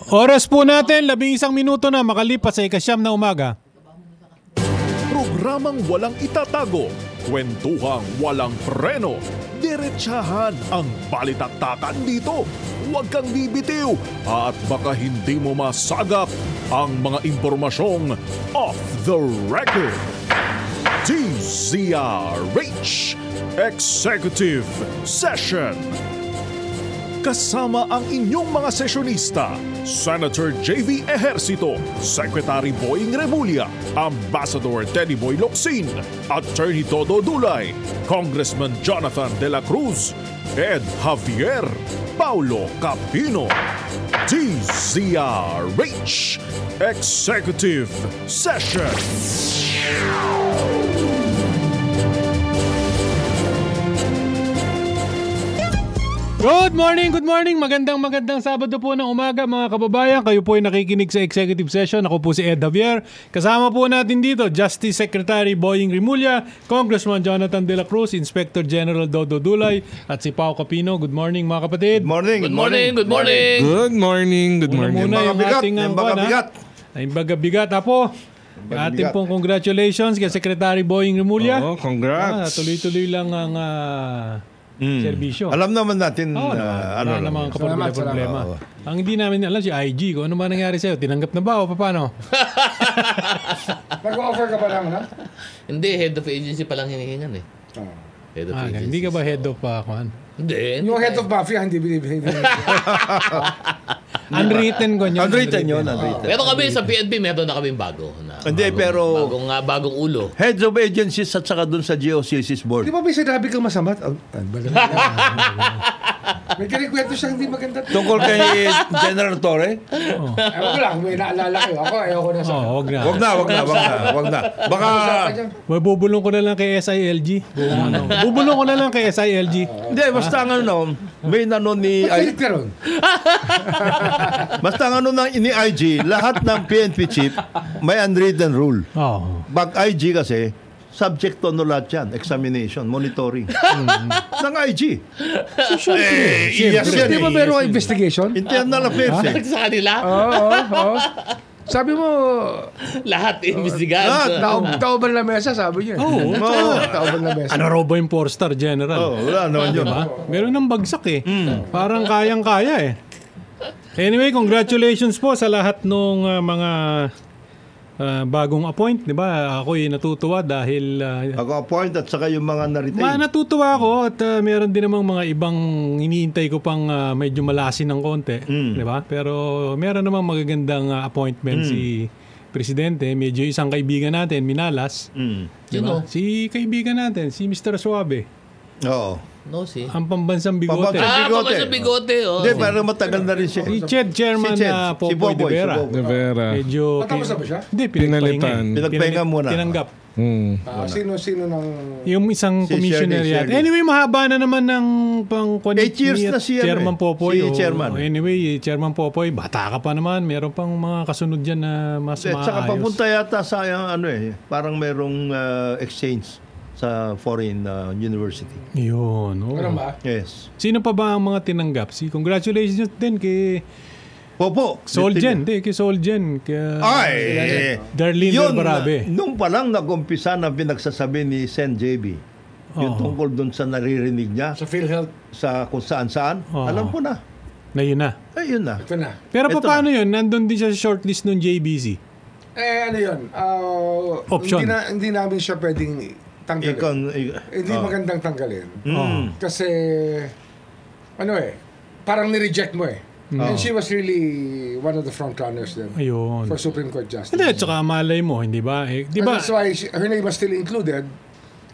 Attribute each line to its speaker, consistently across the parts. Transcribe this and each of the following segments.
Speaker 1: Oras po natin, 11 minuto na makalipas sa 9 na umaga.
Speaker 2: Programang walang itatago, kwentuhang walang preno, diretsahan ang balitaktakan dito. Huwag kang bibitiw at baka hindi mo masagap ang mga impormasyong off the record. DZRH Executive Session. Kasama ang inyong mga sesyonista, Senator J.V. Ejercito, Secretary Boying Remulla, Ambassador Teddy Boy Locsin, Attorney Todo Dulay, Congressman Jonathan De La Cruz, Ed Javier, Paulo Capino. DZRH Executive Session.
Speaker 1: Good morning! Magandang Sabado po ng umaga mga kababayan. Kayo po ay nakikinig sa Executive Session. Ako po si Ed Javier. Kasama po natin dito, Justice Secretary Boying Remulla, Congressman Jonathan De La Cruz, Inspector General Dodo Dulay, at si Pao Capino. Good morning mga kapatid.
Speaker 3: Good morning.
Speaker 1: Muna yung ating bigat Apo. Ating pong congratulations kay Secretary Boying Remulla.
Speaker 3: Congrats.
Speaker 1: Tuloy-tuloy lang ang serbisyo.
Speaker 3: Alam naman natin
Speaker 1: wala namang problema. Ang hindi namin alam si IG, kung ano ba nangyari sa'yo, tinanggap na ba o paano?
Speaker 4: Nag-offer ka pa lang, ha?
Speaker 5: Hindi, head of agency pa lang hinihingan eh. Head of agency.
Speaker 1: Hindi ka ba head of
Speaker 5: Hindi.
Speaker 4: Yung head of mafia, hindi binibigay.
Speaker 1: Unwritten ko yun.
Speaker 3: Unwritten.
Speaker 5: Pero kami sa PNP, meron na kaming bago. Bagong ulo.
Speaker 3: Heads of agencies at saka dun sa GOCC's board.
Speaker 4: Di ba may sinabi kang masama? May kinikwento siya hindi maganda.
Speaker 3: Tungkol kay General Torre?
Speaker 4: Ewan ko lang, may naalala kayo. Ako, ayoko na sa...
Speaker 3: Wag na. Baka...
Speaker 1: Bubulong ko na lang kay SILG. Bubulong ko na lang kay SILG.
Speaker 3: Hindi, basta may nanon ni...
Speaker 4: Pilit ka ron.
Speaker 3: Basta ni IG, lahat ng PNP chief may unwritten rule. Pag IG kasi, subject to lahat yan. Examination, monitoring. ng IG.
Speaker 4: Di ba meron investigation?
Speaker 3: Internal affairs eh.
Speaker 5: Sa kanila?
Speaker 4: Oo. Sabi mo...
Speaker 5: Lahat investigan.
Speaker 4: Tao ba na mesa, sabi niya. Tao ba na mesa.
Speaker 1: Ano raw ba yung 4-star general?
Speaker 3: Wala naman yun.
Speaker 1: Meron ng bagsak eh. Parang kayang-kaya eh. Anyway, congratulations po sa lahat ng mga bagong appoint, di ba? Ako'y natutuwa dahil...
Speaker 3: Ako appoint at saka yung mga na-retain.
Speaker 1: Natutuwa ako at meron din namang mga ibang iniintay ko pang medyo malasin ng konti, di ba? Pero meron namang magagandang appointment si Presidente. Medyo isang kaibigan natin, minalas.
Speaker 5: Diba?
Speaker 1: Si kaibigan natin, si Mr. Suave.
Speaker 3: Oo.
Speaker 1: Ang pambansang bigote.
Speaker 5: Pambansang bigote.
Speaker 3: Hindi, pero matagal na rin siya.
Speaker 1: Si Ched Chairman na Popoy de Vera. Medyo...
Speaker 4: Matapos na ba siya?
Speaker 1: Hindi,
Speaker 3: pinagpahinga muna.
Speaker 1: Tinanggap.
Speaker 4: Sino ng...
Speaker 1: Yung isang commissioner yan. Anyway, mahaba na naman ng pang
Speaker 3: 8 years na siya.
Speaker 1: Chairman Popoy.
Speaker 3: Si Chairman.
Speaker 1: Anyway, Chairman Popoy, bata ka pa naman. Meron pang mga kasunod dyan na mas maayos.
Speaker 3: At saka papunta yata sa parang merong exchange sa foreign university.
Speaker 1: Yun.
Speaker 4: Ano ba?
Speaker 3: Yes.
Speaker 1: Sino pa ba ang mga tinanggap? Congratulations din kay
Speaker 3: Popo.
Speaker 1: Solgen. Kay Solgen. Darlene Barabe.
Speaker 3: Nung palang nag-umpisa na pinagsasabi ni Sen JB, yung tungkol dun sa naririnig niya,
Speaker 4: Sa PhilHealth.
Speaker 3: sa kung saan-saan, alam ko na.
Speaker 1: Na yun na.
Speaker 3: Yun na.
Speaker 4: Ito na.
Speaker 1: Pero paano yun? Nandun din siya sa shortlist ng JBC.
Speaker 4: Ano yun?
Speaker 1: Option.
Speaker 4: Hindi namin siya pwedeng tanggalin. Hindi magandang tanggalin. Kasi, parang ni-reject mo eh. And she was really one of the front runners then.
Speaker 1: Ayun.
Speaker 4: For Supreme Court Justice.
Speaker 1: Hindi, at saka malay mo, hindi ba? Di ba?
Speaker 4: That's why her name was still included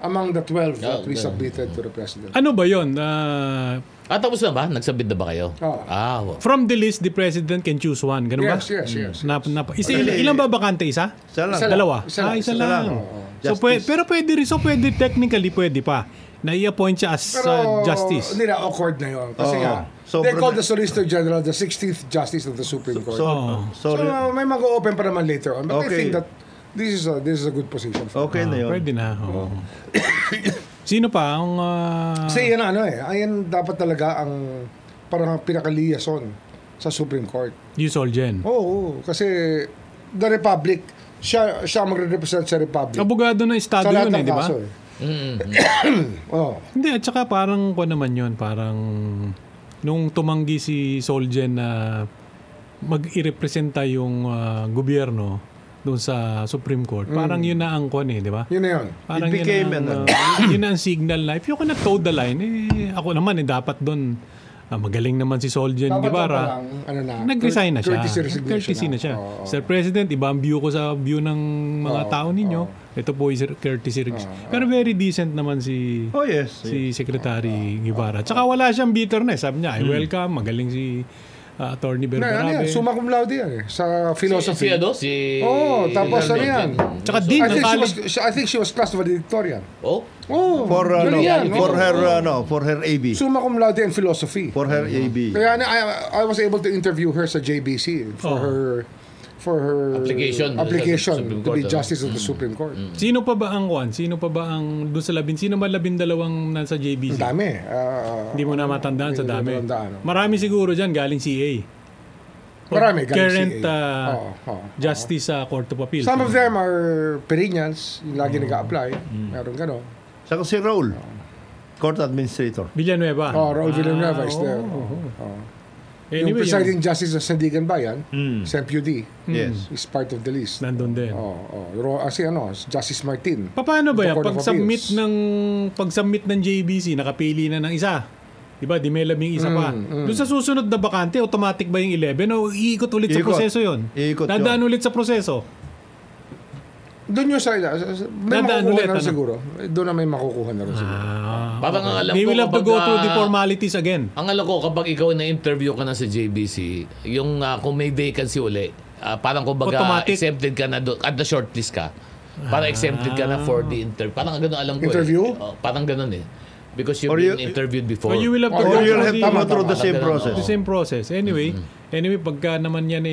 Speaker 4: among the 12 that we submitted to the President.
Speaker 1: Ano ba yun?
Speaker 5: Tapos na ba? Nagsabit na ba kayo?
Speaker 1: From the list, the President can choose one. Ganun ba?
Speaker 4: Yes.
Speaker 1: Ilan ba bakante? Isa?
Speaker 3: Isa lang.
Speaker 1: Dalawa?
Speaker 4: Isa
Speaker 1: lang. So, pero pwede rin. So, technically, pwede pa. Na i-appoint siya as justice.
Speaker 4: Hindi na, awkward na yun. Kasi they called the Solicitor General the 16th Justice of the Supreme Court. So may mag-open pa naman later on. But I think that this is a good position.
Speaker 3: Okay na yun.
Speaker 1: Pwede na. Sino pa ang...
Speaker 4: Kasi yan ayan dapat talaga ang parang pinaka-liaison sa Supreme Court.
Speaker 1: Yu Solgen.
Speaker 4: Oo, kasi the Republic, siya magre-represent sa Republic.
Speaker 1: Abogado ng Estado yun di ba? Hindi, at saka parang naman yun, parang nung tumanggi si Solgen na mag-irepresenta yung gobyerno doon sa Supreme Court, parang yun na ang di ba?
Speaker 4: Yun na yun.
Speaker 1: Parang
Speaker 3: It became
Speaker 1: yun na ang signal na if you cannot toe the line, ako naman dapat doon magaling naman si Solgen Guevara. Nag-resign na siya. Courtesy na siya. Sir President, iba ang view ko sa view ng mga tao ninyo. Ito po is courtesy. Pero very decent naman si Secretary Guevara. Tsaka wala siyang bitterness. Sabi niya, I welcome, magaling si Attorney Berberabe.
Speaker 4: Summa cum laude yan sa philosophy. Tapos yan.
Speaker 1: Tsaka din,
Speaker 4: I think she was class valedictorian.
Speaker 3: For her AB.
Speaker 4: Summa cum laude in philosophy.
Speaker 3: For her AB.
Speaker 4: Kaya I was able to interview her sa JBC for her application to be Justice of the Supreme Court.
Speaker 1: Sino pa ba ang doon sa sino ba 12 nasa JBC?
Speaker 4: Ang dami.
Speaker 1: Hindi mo na matandaan sa dami. Marami siguro dyan galing CA.
Speaker 4: Marami galing
Speaker 1: current
Speaker 4: CA.
Speaker 1: Justice sa Court of Appeal.
Speaker 4: Some of them are perennials, yung lagi nag-a-apply. Meron gano'n.
Speaker 3: Saka si Raul, Court Administrator.
Speaker 1: Villanueva.
Speaker 4: Raul Villanueva is there. Yung presiding justice ng Sandigan Bayan, SEMPUD, is part of the list.
Speaker 1: Nandun din.
Speaker 4: Kasi Justice Martin.
Speaker 1: Paano ba yan? Pag-submit ng JBC, nakapili na ng isa. Diba? Di may labing isa pa. Doon sa susunod na bakante, automatic ba yung 11 o iikot ulit sa proseso yun? Dadaan ulit sa proseso?
Speaker 4: Doon yung may makukuha na rin siguro. Doon na may makukuha na rin siguro.
Speaker 5: Parang ang alam
Speaker 1: they
Speaker 5: ko
Speaker 1: will have to go through the formalities again.
Speaker 5: Ang alam ko, kapag ikaw na-interview ka na sa JBC, yung kung may vacancy uli, parang kumbaga exempted ka na doon, at the shortlist ka. Parang exempted ka na for the interview. Parang gano'n alam ko
Speaker 4: interview?
Speaker 5: Parang gano'n Because you've been interviewed before.
Speaker 1: Or you will have to
Speaker 3: go through the same process.
Speaker 1: The same process. Anyway, pagka naman yan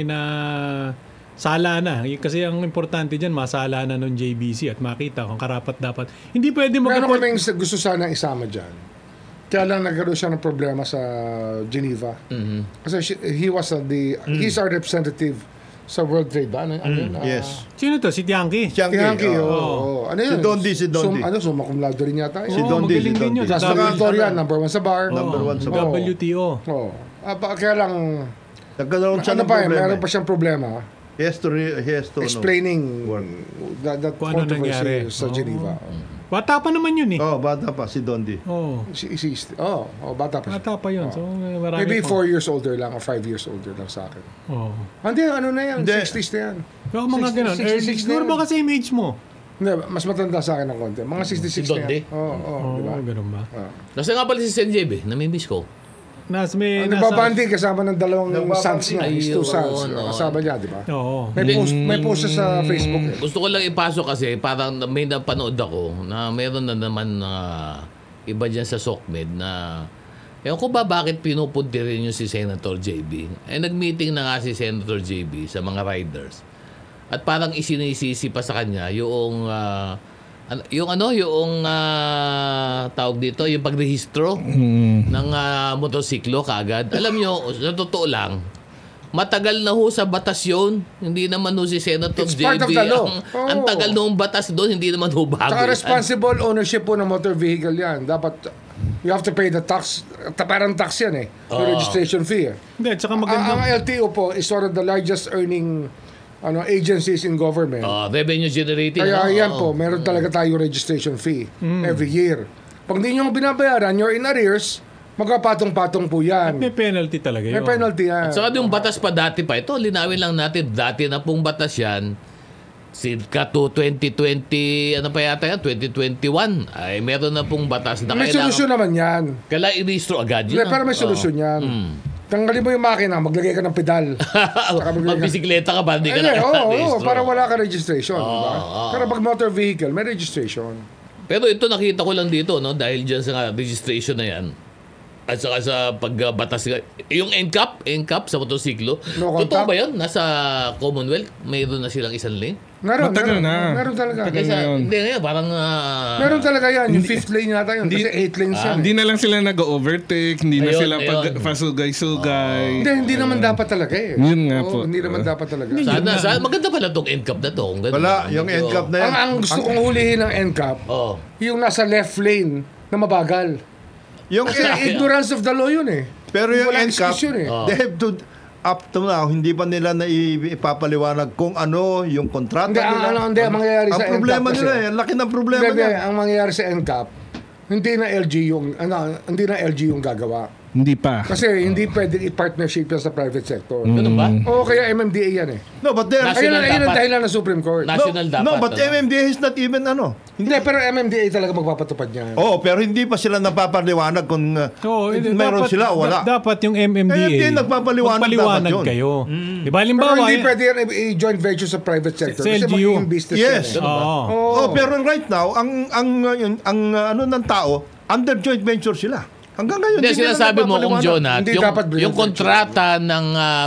Speaker 1: sala na. Kasi ang importante dyan, masala na ng JBC at makita kung karapat dapat. Hindi pwede
Speaker 4: Meron kaming gusto sana isama dyan. Kaya lang nagkaroon siya ng problema sa Geneva. Kasi he's our representative sa World Trade ba?
Speaker 3: Yes.
Speaker 1: Sino to? Si Tiangki?
Speaker 3: Tiangki.
Speaker 4: Ano yun?
Speaker 3: Si Dondi.
Speaker 4: Summa cum laude rin yata.
Speaker 3: Si Dondi.
Speaker 4: Class valedictorian, number 1 sa bar.
Speaker 3: Number 1 sa bar.
Speaker 1: WTO.
Speaker 4: Kaya lang,
Speaker 3: nagkaroon siya ng problema.
Speaker 4: Meron pa siyang problema.
Speaker 3: He has to
Speaker 4: explaining that controversy sa Geneva.
Speaker 1: Bata pa naman yun
Speaker 3: bata pa, si Dondi.
Speaker 4: Bata pa siya.
Speaker 1: Bata pa yun. So,
Speaker 4: maybe 4 years older lang or 5 years older lang sa akin. Hindi, na yan. 60s na yan.
Speaker 1: Mga ganun. Siguro ba kasi image mo?
Speaker 4: Hindi, mas matanda sa akin ng konti. Mga 66 na yan.
Speaker 1: Diba? Ganun ba?
Speaker 5: Nasa nga pala si Senjebe, namimiss ko.
Speaker 4: Nagbabanding kasama ng dalawang sons niya. His 2 sons. Kasama niya, di ba?
Speaker 1: Oo.
Speaker 4: May post sa Facebook.
Speaker 5: Gusto ko lang ipasok kasi parang may napanood ako na meron na naman iba dyan sa SOCMED na ewan ko ba bakit pinupunti rin yung si Senator JB. Nag-meeting na nga si Senator JB sa mga riders. At parang isinisisi pa sa kanya yung tawag dito, yung pagrehistro ng motorsiklo kaagad. Alam nyo, sa totoo lang, matagal na sa batas yun. Hindi naman si Senator
Speaker 4: It's
Speaker 5: JB.
Speaker 4: part of the law.
Speaker 5: Ang tagal noong batas doon, hindi naman bago.
Speaker 4: Saka responsible ownership po ng motor vehicle yan. Dapat, you have to pay the tax. Parang tax yan yung registration fee.
Speaker 1: Hindi, tsaka maganda.
Speaker 4: Ang LTO po is one of the largest earning agencies in government.
Speaker 5: Revenue generating.
Speaker 4: Kaya yan po, meron talaga tayo registration fee every year. Pag hindi nyo binabayaran, you're in arrears, magkapatong-patong po yan.
Speaker 1: At may penalty talaga yun.
Speaker 4: May penalty yan.
Speaker 5: At saka yung batas pa dati pa, ito, linawin lang natin, dati na pong batas yan, circa to 2020, 2021, ay meron na pong batas na
Speaker 4: may solusyon naman yan.
Speaker 5: Kailangan i-restro agad yun.
Speaker 4: Pero may solusyon yan. Tanggalin mo yung makina, maglagay ka ng pedal.
Speaker 5: Magbisikleta ka ba? Hindi ka na-registro.
Speaker 4: Para wala ka registration. Diba? Pero pag motor vehicle, may registration.
Speaker 5: Pero ito nakita ko lang dito, dahil dyan sa registration na yan, at saka sa pagbatas, yung NCAP sa motorsiklo, totoo ba yun? Nasa Commonwealth, mayroon na silang isang lane?
Speaker 6: Matagal na.
Speaker 4: Meron talaga.
Speaker 6: Matagal na yun.
Speaker 5: Hindi ngayon, parang...
Speaker 4: Meron talaga yan. Yung 5th lane yata yun. Kasi 8 lanes yan.
Speaker 6: Hindi na lang sila nag-overtake, hindi na
Speaker 5: Ayun,
Speaker 6: sila
Speaker 5: ayun.
Speaker 6: pasugay-sugay.
Speaker 4: Hindi naman dapat talaga eh.
Speaker 6: Yun nga po.
Speaker 4: Hindi naman dapat talaga.
Speaker 5: Sana, maganda pala itong end cap na to. Kung ganun.
Speaker 3: Wala, yung
Speaker 5: Medyo-
Speaker 3: end cap na yan.
Speaker 4: Ang gusto kong hulihin ng NCAP,
Speaker 5: Oo.
Speaker 4: yung nasa left lane na mabagal.
Speaker 3: Yung
Speaker 4: Kasi ignorance of the law yun eh.
Speaker 3: Pero yung
Speaker 4: Walang
Speaker 3: NCAP,
Speaker 4: excuse yun eh.
Speaker 3: they have to, up to now, hindi pa nila na ipapaliwanag kung ano yung kontrata
Speaker 4: Hindi,
Speaker 3: nila.
Speaker 4: ang mangyayari
Speaker 3: ang
Speaker 4: sa NCAP
Speaker 3: problema
Speaker 4: kasi-
Speaker 3: nila, ang laki ng problema
Speaker 4: Hindi,
Speaker 3: nila.
Speaker 4: ang mangyayari sa NCAP, hindi na LG yung gagawa.
Speaker 6: Hindi pa.
Speaker 4: Kasi hindi pwedeng i-partnership yan sa private sector.
Speaker 5: Ganun ba?
Speaker 4: Oo, kaya MMDA yan eh.
Speaker 3: No, but they're...
Speaker 5: National
Speaker 4: Ayun ang
Speaker 5: dapat.
Speaker 4: dahilan ng Supreme Court.
Speaker 5: National dapat.
Speaker 3: No, but MMDA is not even
Speaker 4: Hindi, pero MMDA talaga magpapatupad niya.
Speaker 3: Oo, pero hindi pa sila napapaliwanag kung mayroon sila o wala.
Speaker 1: Dapat yung MMDA,
Speaker 3: MMDA nagpapaliwanag dapat yun.
Speaker 1: kayo. Di ba,
Speaker 4: Pero
Speaker 1: halimbawa,
Speaker 4: hindi pwede yan i-joint venture sa private sector.
Speaker 1: Sa
Speaker 4: Kasi
Speaker 1: LGU.
Speaker 4: magiging business
Speaker 3: Yes.
Speaker 4: yan eh.
Speaker 1: oo.
Speaker 3: Oh, pero right now, ang ano ng tao, under joint venture sila. Hanggang ngayon,
Speaker 5: Hindi,
Speaker 3: nila
Speaker 5: sinasabi mo kung
Speaker 3: nagpapaliwanag.
Speaker 5: Jonat,
Speaker 4: Hindi dapat
Speaker 5: yung kontrata ng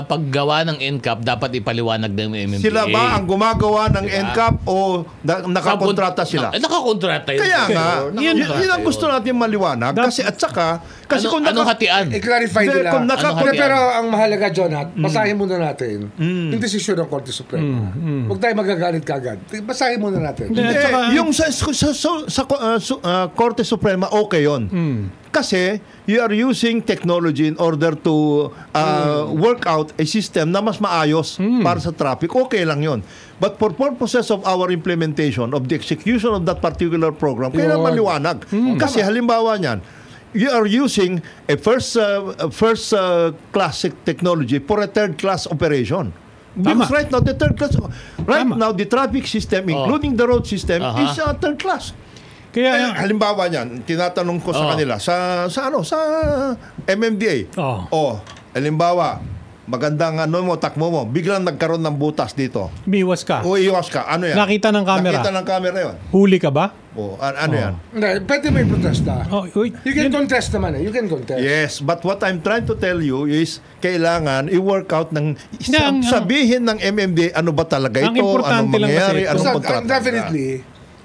Speaker 5: paggawa ng NCAP dapat ipaliwanag ng MMDA.
Speaker 3: Sila ba ang gumagawa ng NCAP o nakakontrata sila?
Speaker 5: Nakakontrata yun.
Speaker 3: Kaya nga, yun ang
Speaker 5: yun.
Speaker 3: gusto natin maliwanag. Kasi at saka, kasi kung
Speaker 5: Anong hatian?
Speaker 4: I-clarify
Speaker 3: Hindi,
Speaker 4: nila.
Speaker 3: kung
Speaker 4: Hindi, pero ang mahalaga, Jonat, basahin muna natin yung desisyon ng Korte Suprema. Huwag tayo magagalit kagad. Basahin muna natin.
Speaker 1: Hindi, at saka-
Speaker 3: yung sa Korte Suprema, okay yun. Kasi you are using technology in order to work out a system na mas maayos para sa traffic. Okay lang yun. But for purposes of our implementation of the execution of that particular program, kailangan maliwanag. Kasi halimbawa niyan, you are using a first classic technology for a third class operation. Because right now the traffic system, including the road system, is third class.
Speaker 1: Kaya,
Speaker 3: Halimbawa niyan, tinatanong ko sa kanila sa MMDA. Halimbawa, magandang takmo mo, biglang nagkaroon ng butas dito.
Speaker 1: biwas ka.
Speaker 3: O iwas ka, ano yan?
Speaker 1: Nakita ng camera.
Speaker 3: Nakita ng camera yun.
Speaker 1: Huli ka ba?
Speaker 3: Ano yan?
Speaker 4: Hindi, pwede may protesta.
Speaker 1: Uy,
Speaker 4: You can contest naman eh. You can contest.
Speaker 3: Yes, but what I'm trying to tell you is kailangan i-work out ng sabihin ng MMDA ano ba talaga
Speaker 1: ang
Speaker 3: ito,
Speaker 1: importante
Speaker 3: anong
Speaker 1: lang
Speaker 3: mangyayari,
Speaker 1: kasi,
Speaker 3: anong
Speaker 4: Basta,
Speaker 3: kontrata.
Speaker 4: definitely,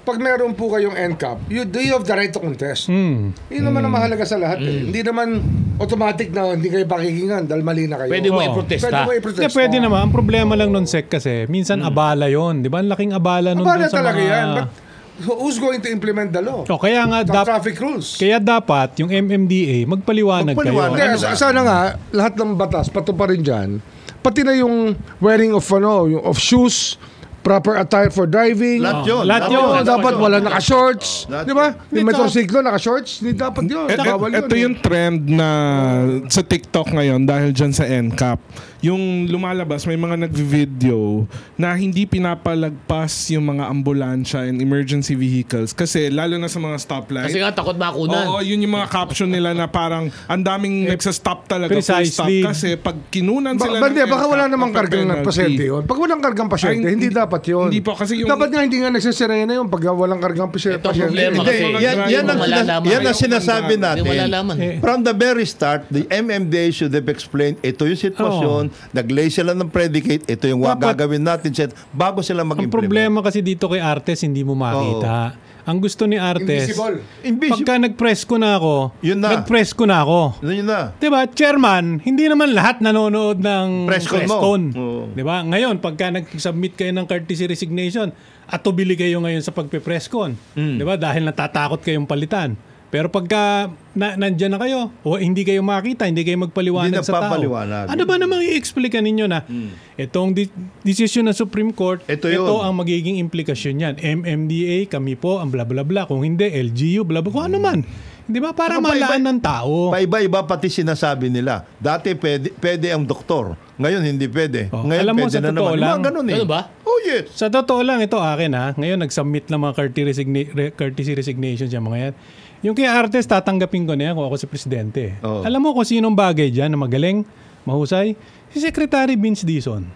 Speaker 4: pag meron po kayong NCAP, you have the right to contest. Yun naman ang mahalaga sa lahat eh. Hindi naman automatic na hindi kayo pakikinggan dahil mali na kayo.
Speaker 5: Pwede mo
Speaker 1: Oo.
Speaker 5: iprotesta.
Speaker 4: Pwede mo
Speaker 1: Hindi,
Speaker 4: i-protest.
Speaker 1: pwede naman. Ang problema lang nun, Sec, kasi minsan abala yon, di ba? Ang laking abala nun
Speaker 4: Abala
Speaker 1: dun sa
Speaker 4: talaga
Speaker 1: mga...
Speaker 4: yan. But who's going to implement the law?
Speaker 1: Kaya nga,
Speaker 4: The traffic rules.
Speaker 1: kaya dapat yung MMDA magpaliwanag kayo.
Speaker 3: Magpaliwanag.
Speaker 4: Hindi, sana nga, lahat ng batas, pato pa rin dyan, pati na yung wearing of shoes, proper attire for driving.
Speaker 3: Lahat yun.
Speaker 1: Lahat
Speaker 4: Oo,
Speaker 1: yun.
Speaker 4: dapat wala naka-shorts.
Speaker 3: Lahat
Speaker 4: Di ba?
Speaker 1: yun.
Speaker 4: Yung motorsiklo, naka-shorts. Hindi dapat yun. Bawal yun.
Speaker 6: Ito yung trend na sa TikTok ngayon dahil dyan sa NCAP. Yung lumalabas, may mga nag-video na hindi pinapalagpas yung mga ambulansya and emergency vehicles kasi lalo na sa mga stoplight.
Speaker 5: Kasi nga takot makunan.
Speaker 6: Oo, yun yung mga caption nila na parang ang daming nagsa-stop talaga. Full stop.
Speaker 1: Precisely.
Speaker 6: Kasi pag kinunan sila
Speaker 4: Baka
Speaker 6: NCAP,
Speaker 4: wala namang kargang
Speaker 6: penalty.
Speaker 4: pasyente yun. Pag walang kargang pasyente,
Speaker 6: Ay,
Speaker 4: hindi dapat yun.
Speaker 6: hindi po, kasi yung-
Speaker 4: Dapat nga hindi nga nagsasiraya na yun pag walang kargang pasyente.
Speaker 5: Ito ang problema
Speaker 3: Hindi,
Speaker 5: kasi
Speaker 3: yan ang sinasabi
Speaker 5: Hindi
Speaker 3: natin.
Speaker 5: malalaman.
Speaker 3: From the very start, the MMDA should have explained ito yung sitwasyon, nag-lay sila ng predicate, ito yung
Speaker 1: Dapat-
Speaker 3: gagawin natin bago sila
Speaker 1: Ang
Speaker 3: mag-implement.
Speaker 1: problema kasi dito kay Artes, hindi mo makita. Ang gusto ni Artes,
Speaker 4: Invisible.
Speaker 1: pagka nag-press ko na ako,
Speaker 3: Yun na.
Speaker 1: nag-press ko na ako.
Speaker 3: Yun na.
Speaker 1: Diba, chairman, hindi naman lahat nanonood ng
Speaker 3: Presscon mo.
Speaker 1: Presscon.
Speaker 3: Oo.
Speaker 1: Diba? Ngayon, pagka nag-submit kayo ng courtesy resignation, atubili kayo ngayon sa pagpe-presscon. Diba? Dahil natatakot kayong palitan. Pero pagka nandyan na kayo, o hindi kayo makita, hindi kayo magpaliwanag
Speaker 3: Hindi
Speaker 1: sa tao.
Speaker 3: nagpapaliwanag.
Speaker 1: Ano ba namang i-explica ninyo na itong decision ng Supreme Court,
Speaker 3: Ito yun.
Speaker 1: ito ang magiging implikasyon yan. MMDA, kami po, ang bla bla bla. Kung hindi, LGU, bla bla, kung ano man. Di ba? Para
Speaker 3: Saka
Speaker 1: malaan ng tao.
Speaker 3: Paiba-iba pati sinasabi nila. Dati pwede ang doktor. Ngayon hindi pwede.
Speaker 1: Oh,
Speaker 3: Ngayon
Speaker 1: alam mo,
Speaker 3: pwede
Speaker 1: sa
Speaker 3: na
Speaker 1: totoo
Speaker 3: naman.
Speaker 1: lang-
Speaker 3: Mga ganun eh.
Speaker 5: Ganun ba?
Speaker 3: Oh yes.
Speaker 1: Sa totoo lang, ito akin ha. Ngayon, nag-submit ng mga courtesy resignation siya mga yan. Yung kay Artes, tatanggapin ko na yan kung ako si Presidente.
Speaker 3: Oo.
Speaker 1: Alam mo kung sinong bagay dyan na magaling, mahusay? Si Secretary Vince Dizon.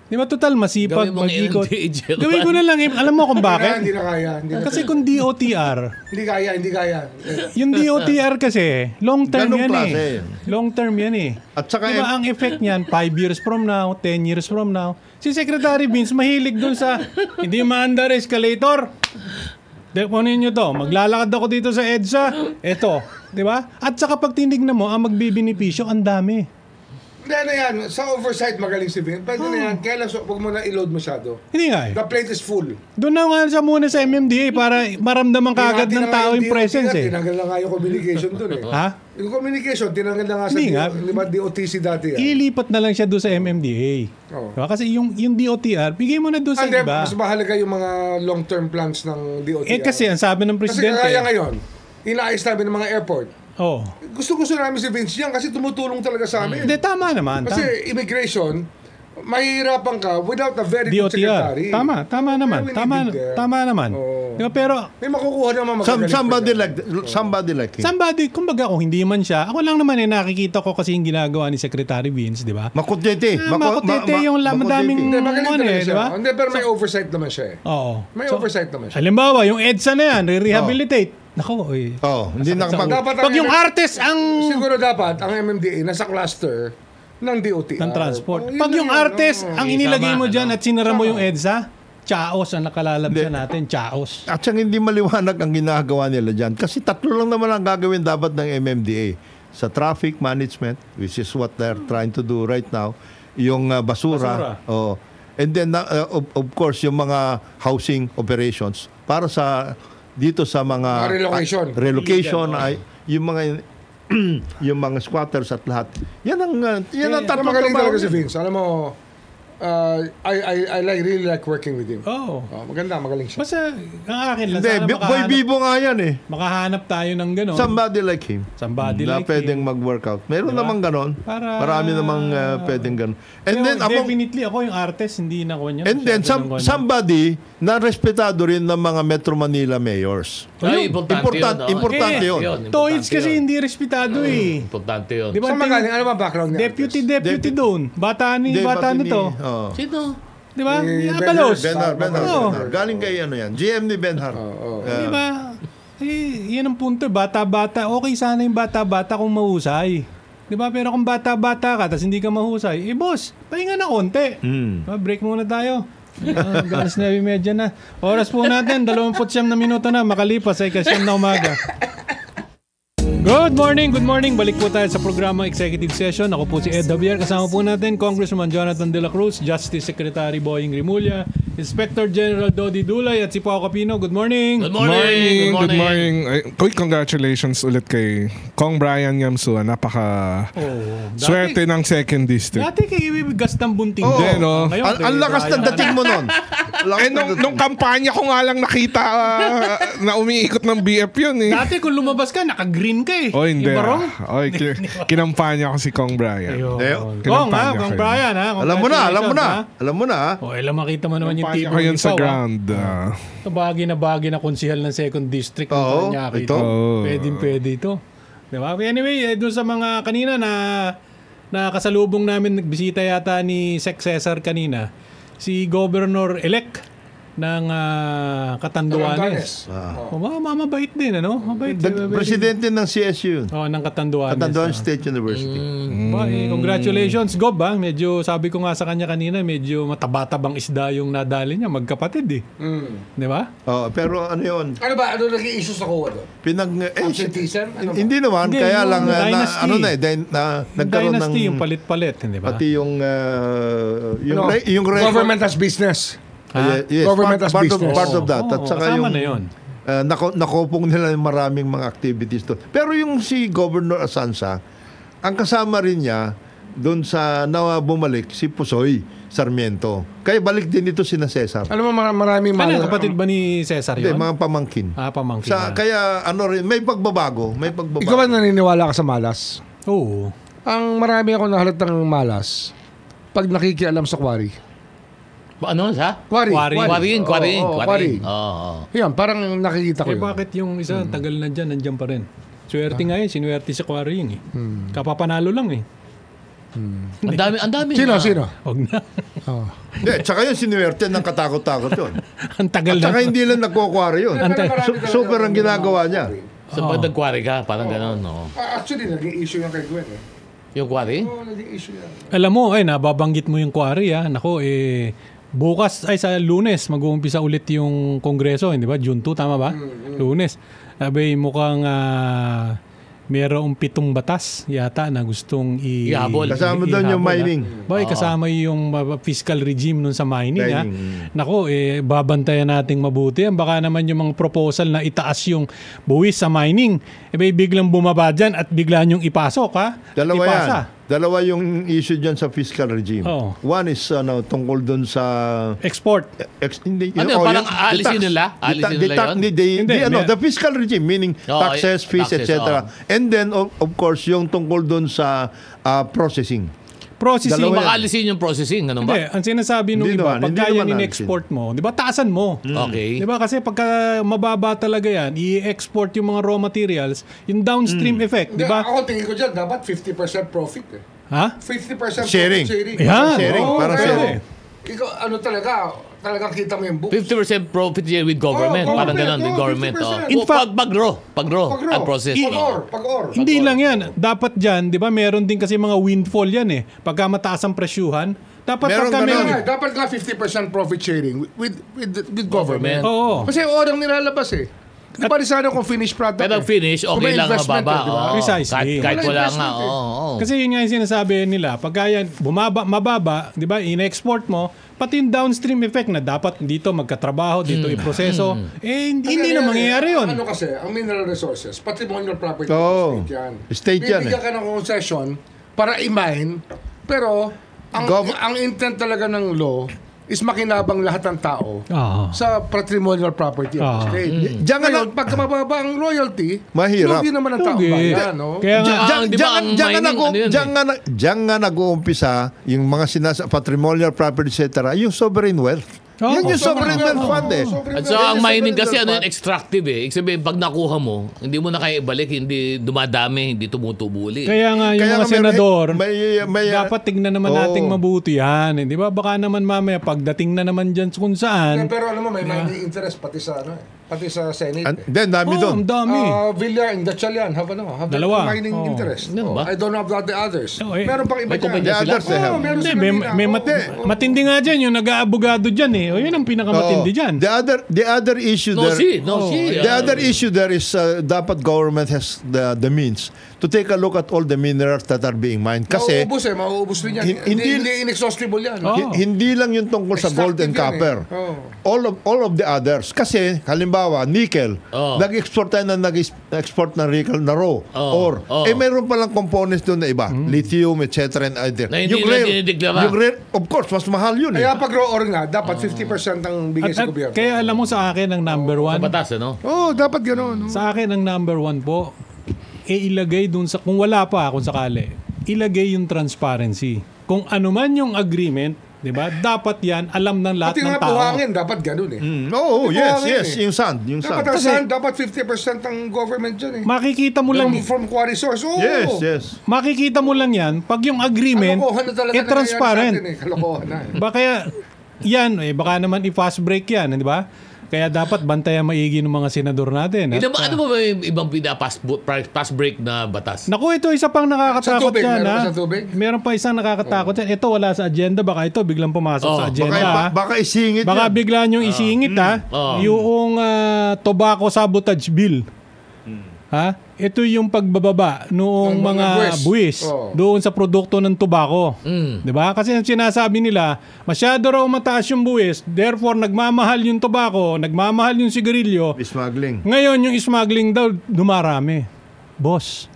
Speaker 1: Di ba total masipag,
Speaker 5: Gawin mong
Speaker 1: mag-ikot.
Speaker 5: LTJ.
Speaker 1: Gawin ko na lang. Alam mo kung bakit?
Speaker 4: Hindi na kaya.
Speaker 1: Kasi kung DOTR,
Speaker 4: Hindi kaya.
Speaker 1: yung DOTR kasi, long term
Speaker 3: Ganong
Speaker 1: yan
Speaker 3: klase
Speaker 1: eh.
Speaker 3: yan.
Speaker 1: Long term yan eh.
Speaker 3: At saka,
Speaker 1: Diba ang effect niyan, 5 years from now, 10 years from now, si Secretary Vince mahilig dun sa, hindi maandar escalator. Kunin nyo to, maglalakad ako dito sa EDSA, eto, di ba? At saka pag tinignan mo, ang magbibinipisyo, ang dami.
Speaker 4: Hindi na yan. Sa oversight magaling si Vince. Pwede na yan. Kaya lang, huwag mo na i-load masyado.
Speaker 1: Hindi nga eh.
Speaker 4: The plate is full.
Speaker 1: Doon na nga siya muna sa MMDA para maramdaman kaagad ng tao yung presence eh.
Speaker 4: Tinanggal na nga yung communication dun eh.
Speaker 1: Ha?
Speaker 4: Yung communication, tinanggal na nga sa
Speaker 1: Hindi nga.
Speaker 4: DOTC dati.
Speaker 1: Ililipat na lang siya doon sa MMDA.
Speaker 4: Oo.
Speaker 1: Diba? Kasi yung DOTR, bigay mo na doon sa
Speaker 4: Hindi,
Speaker 1: iba.
Speaker 4: mas mahalaga yung mga long-term plans ng DOTR.
Speaker 1: Kasi ang sabi ng
Speaker 4: Kasi
Speaker 1: presidente.
Speaker 4: kaya ngayon, inaayos namin ng mga airport.
Speaker 1: Oh.
Speaker 4: Gusto namin si Vince yan kasi tumutulong talaga sa amin.
Speaker 1: Hindi, tama naman.
Speaker 4: Kasi immigration, mahihirapan ka without a very good
Speaker 1: DOTR.
Speaker 4: secretary.
Speaker 1: Tama naman.
Speaker 4: We need it there.
Speaker 1: Tama naman.
Speaker 4: Oo.
Speaker 1: Diba? Pero
Speaker 4: May makukuha naman magagaling.
Speaker 3: somebody like him.
Speaker 1: somebody, kumbaga kung hindi man siya, ako lang naman nakikita ko kasi yung ginagawa ni Secretary Vince, di ba?
Speaker 3: Makutyete.
Speaker 1: Makutete yung madaming
Speaker 4: Hindi, magaling
Speaker 1: ano
Speaker 4: talaga
Speaker 1: eh, di
Speaker 4: siya.
Speaker 1: ba?
Speaker 4: Hindi, pero may oversight naman siya eh.
Speaker 1: Oo.
Speaker 4: May oversight naman siya.
Speaker 1: Halimbawa, yung EDSA na yan, re-rehabilitate. Nako, oy.
Speaker 3: Hindi
Speaker 4: Dapat
Speaker 1: Pag yung artist ang
Speaker 4: Siguro dapat ang MMDA nasa cluster ng DOTR.
Speaker 1: ng transport.
Speaker 4: Oh, yun
Speaker 1: Pag
Speaker 4: lang
Speaker 1: yung
Speaker 4: yun.
Speaker 1: artist
Speaker 4: Oo.
Speaker 1: ang inilagay mo
Speaker 5: Tama,
Speaker 1: dyan
Speaker 5: ano?
Speaker 1: at sinara mo yung EDSA, chaos ang nakalalabsan natin, chaos.
Speaker 3: At siyang hindi maliwanag ang ginagawa nila dyan. Kasi tatlo lang naman ang gagawin dapat ng MMDA. Sa traffic management, which is what they're trying to do right now, yung basura. Oh. And then, of course, yung mga housing operations para sa dito sa mga relocation ay yung mga yung mga squatters at lahat. Yan ang tatlo
Speaker 4: Magaling
Speaker 3: trabaho
Speaker 4: talaga si
Speaker 3: niya.
Speaker 4: Vince. Alam mo, I really like working with him.
Speaker 1: Oh.
Speaker 4: Magaling siya.
Speaker 1: Basta, ang akin lang,
Speaker 3: Hindi,
Speaker 1: sana
Speaker 3: Boy Bibo nga yan eh.
Speaker 1: makahanap tayo ng gano'n.
Speaker 3: Somebody like him.
Speaker 1: Somebody
Speaker 3: na
Speaker 1: like
Speaker 3: pwedeng
Speaker 1: him.
Speaker 3: mag-workout. Meron
Speaker 1: Diba?
Speaker 3: namang ganon. Marami namang pwedeng ganon. And
Speaker 1: Pero
Speaker 3: then,
Speaker 1: definitely, ako yung artist, hindi na ko niya.
Speaker 3: and then somebody na respetado rin ng mga Metro Manila mayors.
Speaker 5: Ay, importante yun.
Speaker 3: Importante yun.
Speaker 1: Toids kasi hindi respetado eh.
Speaker 5: Importante yun.
Speaker 1: Di ba?
Speaker 4: Saan magaling? Ano ba background niya?
Speaker 1: Deputy doon. Bata nito.
Speaker 5: Sino?
Speaker 1: Di ba?
Speaker 4: Benhar.
Speaker 1: Abalos.
Speaker 3: Benhar. Galing kay ano yan. GM ni Benhar.
Speaker 1: Di ba? Yan ang punto. Bata-bata. Okay sana yung bata-bata kung mahusay. Di ba? Pero kung bata-bata ka tapos hindi ka mahusay, boss, pahinga na konti. Break muna tayo. Galas 9:30 na. Oras po natin, 29 na minuto na makalipas ay kasyam na umaga. Good morning. Balik po tayo sa programa Executive Session. Ako po si Ed Javier. Kasama po natin Congressman Jonathan De La Cruz, Justice Secretary Boying Rimulya, Inspector General Dodi Dulay at si Pao Capino. Good morning.
Speaker 5: Good morning.
Speaker 6: Good morning. Congratulations ulit kay Kong Brian Yamsua. Swerte ng second district.
Speaker 1: Dati kay ibigas ng bunting.
Speaker 6: Hindi, no?
Speaker 1: Ngayon,
Speaker 3: Ang lakas ng dating mo nun.
Speaker 6: Nung kampanya ko nga lang nakita na umiikot ng BF yun eh.
Speaker 1: Dati kung lumabas ka, naka-green ka eh.
Speaker 6: Hindi.
Speaker 1: Yung barong.
Speaker 6: Kinampanya ko si Kong Brian.
Speaker 1: Kong ha, Kong Brian ha.
Speaker 3: Alam mo na.
Speaker 1: Alam makita mo naman yung
Speaker 6: Kinampanya
Speaker 1: team.
Speaker 6: ko yun sa ground.
Speaker 1: Ito bagay na konsihal ng second district.
Speaker 3: Oo,
Speaker 1: ito. Pwede ito. Diba? Anyway, doon sa mga kanina na kasalubong namin, nagbisita yata ni Sec Cesar kanina, si Governor-elect ng Catanduanes. Mamabait din, ano? Mabait.
Speaker 3: Presidente ng CSU.
Speaker 1: Ng Catanduanes.
Speaker 3: Catanduanes State University.
Speaker 1: Congratulations, Gob. Sabi ko nga sa kanya kanina, medyo mataba-tabang isda yung nadali niya. Magkapatid eh. Di ba?
Speaker 3: Pero ano yun?
Speaker 4: Ano ba? Ano naging issue sa COA doon? Absenteeism? Ano ba?
Speaker 3: Hindi naman.
Speaker 1: Hindi,
Speaker 3: Kaya
Speaker 1: yung
Speaker 3: lang,
Speaker 1: dynasty.
Speaker 3: nagkaroon ng...
Speaker 1: Dynasty, yung palit-palit. Di ba?
Speaker 3: Pati yung
Speaker 4: Government as business.
Speaker 3: Yes,
Speaker 4: Government as business.
Speaker 3: part of that. At saka
Speaker 1: kasama
Speaker 3: yung,
Speaker 1: na yun.
Speaker 3: nakopong nila yung maraming mga activities doon. Pero yung si Governor Asansa, ang kasama rin niya doon sa bumalik si Pusoy Sarmiento. Kaya balik din ito sina Cesar.
Speaker 4: Alam mo, maraming
Speaker 1: Kapatid ba ni Cesar
Speaker 3: Hindi,
Speaker 1: yun?
Speaker 3: mga pamangkin.
Speaker 1: Pamangkin.
Speaker 3: Kaya may pagbabago.
Speaker 4: Ikaw ba naniniwala ka sa malas?
Speaker 1: Oo.
Speaker 4: Ang marami ako nahalatang malas pag nakikialam sa quarry.
Speaker 5: Ano sa?
Speaker 4: Quarry.
Speaker 5: Quarry.
Speaker 4: Yan, parang nakikita ko yun.
Speaker 1: Bakit yung isa, tagal na dyan, nandiyan pa rin? Swerte nga yun, sinuwerte sa quarry yun eh. Kapapanalo lang eh.
Speaker 5: Ang dami
Speaker 4: Sino?
Speaker 1: Huwag na.
Speaker 4: Oh.
Speaker 3: Hindi, tsaka yung sinuwerte ng katakot-takot yun.
Speaker 1: Ang tagal
Speaker 3: At
Speaker 1: na.
Speaker 3: tsaka hindi lang nagkukwari yun. Super ang ginagawa niya.
Speaker 5: So pag nag-quarry ka, parang gano'n, no?
Speaker 4: Actually, naging issue yan kay Gwen eh.
Speaker 5: Yung quarry?
Speaker 4: Oo, naging issue yan.
Speaker 1: Alam mo, nababanggit mo yung quarry, Nako, bukas, sa Lunes, mag-uumpisa ulit yung Kongreso, di ba? June 2, tama ba? Lunes. Sabi, mukhang mayroong 7 batas yata na gustong
Speaker 5: Ihabol.
Speaker 3: Kasama doon yung mining.
Speaker 1: Kasama yung fiscal regime nun sa mining.
Speaker 3: Mining.
Speaker 1: Nako, babantayan nating mabuti. Baka naman yung mga proposal na itaas yung buwis sa mining, biglang bumaba dyan at biglaan yung ipasok,
Speaker 3: Dalawa
Speaker 1: Ipasa.
Speaker 3: yan. Dalawa yung issue dyan sa fiscal regime.
Speaker 1: Oo.
Speaker 3: One is tungkol doon sa...
Speaker 1: Export.
Speaker 3: Hindi,
Speaker 5: Parang alisin nila? Alisin nila yun?
Speaker 3: The fiscal regime, meaning taxes, fees,
Speaker 5: taxes,
Speaker 3: etc. And then, of course, yung tungkol doon sa processing.
Speaker 1: Processing.
Speaker 3: Dalawa yan.
Speaker 5: Makaalisin yung processing, ganun
Speaker 1: Hindi,
Speaker 5: ba?
Speaker 1: ang sinasabi nung
Speaker 3: Hindi
Speaker 1: iba,
Speaker 3: naman,
Speaker 1: pagka
Speaker 3: hindi
Speaker 1: yan
Speaker 3: naman
Speaker 1: in-export mo, di ba, taasan mo.
Speaker 5: Okay.
Speaker 1: Di ba? Kasi pagka mababa talaga yan, i-export yung mga raw materials, yung downstream effect, di ba?
Speaker 4: Ako tingin ko dyan, dapat 50% profit eh.
Speaker 1: Ha?
Speaker 4: 50%
Speaker 3: Sharing.
Speaker 4: profit sharing.
Speaker 1: Yan.
Speaker 3: Sharing,
Speaker 1: Oo,
Speaker 3: parang
Speaker 1: pwede.
Speaker 3: sharing.
Speaker 4: Ikaw, talagang kita mo yung books.
Speaker 5: 50% profit share with government.
Speaker 4: Oh,
Speaker 5: Parang
Speaker 4: government,
Speaker 5: gano'n, with
Speaker 4: oh,
Speaker 5: government.
Speaker 4: 50%.
Speaker 1: In fact,
Speaker 5: pag-raw at process.
Speaker 4: Pag-or.
Speaker 1: Hindi lang yan. Dapat dyan, di ba, meron din kasi mga windfall yan Pagka mataas ang presyuhan, dapat
Speaker 3: Meron
Speaker 1: pagka
Speaker 3: ganun.
Speaker 1: meron...
Speaker 4: Dapat nga 50% profit sharing with government.
Speaker 1: Oo.
Speaker 4: Kasi orang nilalabas eh. Di ba rin sana kung finished product?
Speaker 5: Pero finish,
Speaker 4: Kung
Speaker 5: okay
Speaker 4: may
Speaker 5: lang
Speaker 4: investment
Speaker 5: mababa.
Speaker 4: di ba?
Speaker 5: Oo.
Speaker 1: Precisely.
Speaker 5: Kahit
Speaker 4: Wala
Speaker 5: wala nga.
Speaker 4: investment
Speaker 5: Oo.
Speaker 1: Kasi yun nga yung sinasabi nila, pagka yan mababa, di ba, in-export mo, pati yung downstream effect na dapat dito magkatrabaho, dito iproseso, hindi na mangyayari yun.
Speaker 4: Ano kasi, ang mineral resources, patrimonial property,
Speaker 3: Oo.
Speaker 4: state yan.
Speaker 3: State yan
Speaker 4: Bibigyan ka ng concession para i-mine, pero ang intent talaga ng law is makinabang lahat ng tao sa patrimonial property of the state.
Speaker 3: Diyan nga
Speaker 4: Ngayon, pagka mababa ang royalty,
Speaker 3: Mahirap.
Speaker 4: lugi naman ang tao
Speaker 1: Lugi.
Speaker 4: bayan. No?
Speaker 1: Kaya nga,
Speaker 3: Diyan nga nag-uumpisa yung mga patrimonial property, etc., yung sovereign wealth.
Speaker 1: Oo.
Speaker 3: Yan yung sovereign wealth fund
Speaker 5: At so, ang mining kasi ano yun, extractive Ibig sabihin, pag nakuha mo, hindi mo na kaya ibalik, hindi dumadami, hindi tumutubo uli.
Speaker 1: Kaya nga yung
Speaker 3: Kaya
Speaker 1: mga
Speaker 3: nga
Speaker 1: senador,
Speaker 3: may
Speaker 1: dapat tignan naman nating mabuti yan. Di ba? Baka naman mamaya pagdating na naman dyan kung saan.
Speaker 4: Pero alam mo, may mining interest pati sa pati sa Senate.
Speaker 3: Then, dami doon.
Speaker 1: Ang dami.
Speaker 4: Villar and Gatchalian have
Speaker 1: Dalawa.
Speaker 4: mining interest.
Speaker 5: Ganun ba?
Speaker 4: I don't know about the others.
Speaker 1: Oh,
Speaker 4: Meron pang iba
Speaker 5: May kumpanya
Speaker 4: dyan.
Speaker 5: sila?
Speaker 3: others they have.
Speaker 4: Meron
Speaker 1: Hindi,
Speaker 4: sila
Speaker 1: may
Speaker 4: nila.
Speaker 1: matindi nga dyan yung nag-aabogado dyan O yun ang pinakamatindi dyan.
Speaker 3: The other issue
Speaker 5: No,
Speaker 3: there...
Speaker 5: see.
Speaker 3: The other issue there is dapat government has the means to take a look at all the minerals that are being mined. Kasi
Speaker 4: Mauubos din yan.
Speaker 3: Hindi-
Speaker 4: Hindi inexhaustible yan.
Speaker 3: hindi lang yung tungkol sa gold and
Speaker 4: Extractive yan
Speaker 3: copper. All of the others. Kasi, halimbawa, nickel. Nag-export tayo na nag-export ng nickel na raw. Or, mayroon palang components doon na iba. Lithium, etc. and other.
Speaker 5: Na hindi na dinideklara.
Speaker 3: Yung rare, of course, mas mahal yun
Speaker 4: Kaya pag raw ore nga, dapat 50% ang bigay sa gobyerno.
Speaker 1: Kaya alam mo sa akin ang number one.
Speaker 5: Batas, ano?
Speaker 4: Dapat gano'n.
Speaker 1: Sa akin ang number one po, ilagay dun sa, kung wala pa, kung sakali, ilagay yung transparency. Kung ano man yung agreement, di ba? Dapat yan, alam ng lahat
Speaker 4: Pati
Speaker 1: ng
Speaker 4: nga
Speaker 1: tao.
Speaker 4: buhangin, dapat gano'n eh.
Speaker 3: Yes. Yung sand.
Speaker 4: Dapat ang sand, dapat 50% ang government dyan eh.
Speaker 1: Makikita mo lang,
Speaker 4: From quarry source.
Speaker 3: Yes.
Speaker 1: makikita mo lang yan, pag yung agreement,
Speaker 4: Kalokohan na talaga
Speaker 1: transparent.
Speaker 4: nangyayari sa atin eh. Kalokohan na eh.
Speaker 1: Ba kaya, yan, baka naman i-fast break yan, di ba? Kaya dapat bantayan maigi ng mga senador natin.
Speaker 5: Ano ba yung ibang pass break na batas?
Speaker 1: Naku, ito isa pang nakakatakot
Speaker 4: Sa tubig,
Speaker 1: yan.
Speaker 4: meron
Speaker 1: Ha?
Speaker 4: pa sa tubig?
Speaker 1: Meron pa isang nakakatakot yan. Ito wala sa agenda. Baka ito biglang pumasok sa agenda. ha?
Speaker 3: Baka isingit
Speaker 1: Baka
Speaker 3: yan.
Speaker 1: bigla niyong isingit yung tobacco sabotage bill. Ha? Ito yung pagbababa noong
Speaker 4: Ng
Speaker 1: mga
Speaker 4: mga
Speaker 1: buwis doon sa produkto ng tobacco. 'Di ba? Kasi ang sinasabi nila, masyado raw mataas yung buwis, therefore nagmamahal yung tobacco, nagmamahal yung sigarilyo.
Speaker 3: Smuggling.
Speaker 1: Ngayon yung smuggling daw dumarami. Boss.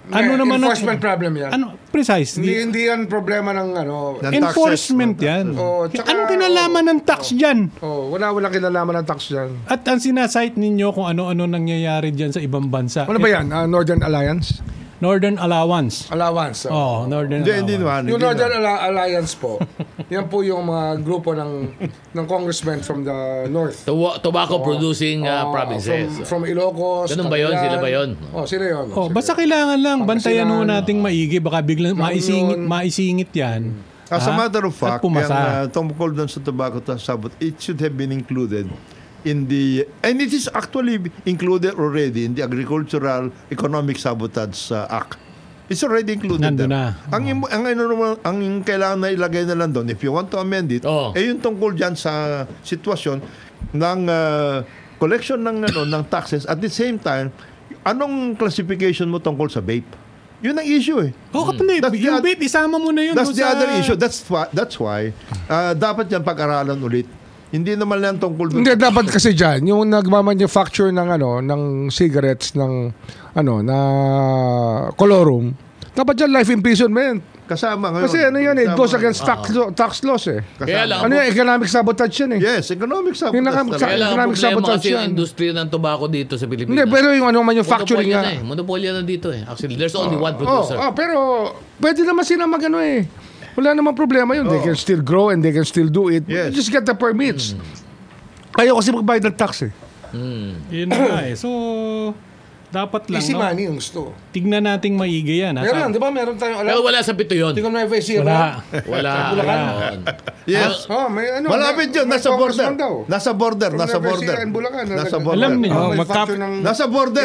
Speaker 1: Ano naman
Speaker 4: enforcement problem yan.
Speaker 1: Precisely.
Speaker 4: Hindi yan problema ng
Speaker 1: Enforcement yan.
Speaker 4: tsaka,
Speaker 1: Anong kinalaman ng tax dyan?
Speaker 4: Walang kinalaman ng tax dyan.
Speaker 1: At ang sinasite ninyo kung ano-ano nangyayari dyan sa ibang bansa.
Speaker 4: Ano ba yan? Northern Alliance?
Speaker 1: Northern Allowance.
Speaker 4: Allowance.
Speaker 1: Northern
Speaker 3: Hindi
Speaker 1: Allowance.
Speaker 3: naman.
Speaker 4: Yung Northern Alliance po, yan po yung mga grupo ng congressmen from the north.
Speaker 5: Tobacco producing provinces.
Speaker 4: From Ilocos.
Speaker 5: Ganun ba yun?
Speaker 4: Cagayan.
Speaker 5: Sila ba yun?
Speaker 4: Sila yun.
Speaker 1: Basta kailangan lang bantayan mo nating maigi, baka biglang maisingit yan.
Speaker 3: As a matter of fact,
Speaker 1: pumasa.
Speaker 3: yung tungkol doon sa tobacco sabot, it should have been included in and it is actually included already in the Agricultural Economic Sabotage Act. It's already included
Speaker 1: Nandun
Speaker 3: there.
Speaker 1: na.
Speaker 3: Ang kailangan na ilagay na lang doon, if you want to amend it, yung tungkol dyan sa sitwasyon ng collection ng taxes, at the same time, anong classification mo tungkol sa vape? Yun ang issue eh.
Speaker 1: Kapatid, yung vape, isama mo na yun.
Speaker 3: That's the other issue. That's why dapat yan pag-aralan ulit. Hindi naman lang tungkol doon.
Speaker 4: Hindi, dapat kasi dyan, yung nagmamanufacture ng cigarettes na colorum, dapat dyan life imprisonment.
Speaker 3: Kasama ngayon.
Speaker 4: Kasi it goes against tax laws eh.
Speaker 5: Kaya lang,
Speaker 4: economic sabotage yan eh.
Speaker 3: Yes, economic sabotage.
Speaker 5: Kaya lang,
Speaker 4: economic
Speaker 5: problema
Speaker 4: sabotage
Speaker 5: kasi
Speaker 4: yan.
Speaker 5: yung industriya ng tobacco dito sa Pilipinas.
Speaker 4: Hindi, pero yung manufacturing nga.
Speaker 5: Monopolya na dito eh. Actually, there's only one producer.
Speaker 4: Pero pwede naman sila wala namang problema yun. They can still grow and they can still do it.
Speaker 3: Yes.
Speaker 4: Just get the permits. Ayaw kasi magbayad ng tax eh.
Speaker 1: Yun na eh. So, dapat lang,
Speaker 4: Easy money yung gusto.
Speaker 1: tignan nating maigi yan.
Speaker 4: Meron, di ba? Meron tayong
Speaker 5: Pero wala sa pito yun.
Speaker 4: Hindi ko na
Speaker 5: Wala.
Speaker 3: Yes.
Speaker 4: may
Speaker 3: Malapit yun. Nasa border. Nasa border.
Speaker 1: Alam niyo,
Speaker 3: Nasa border.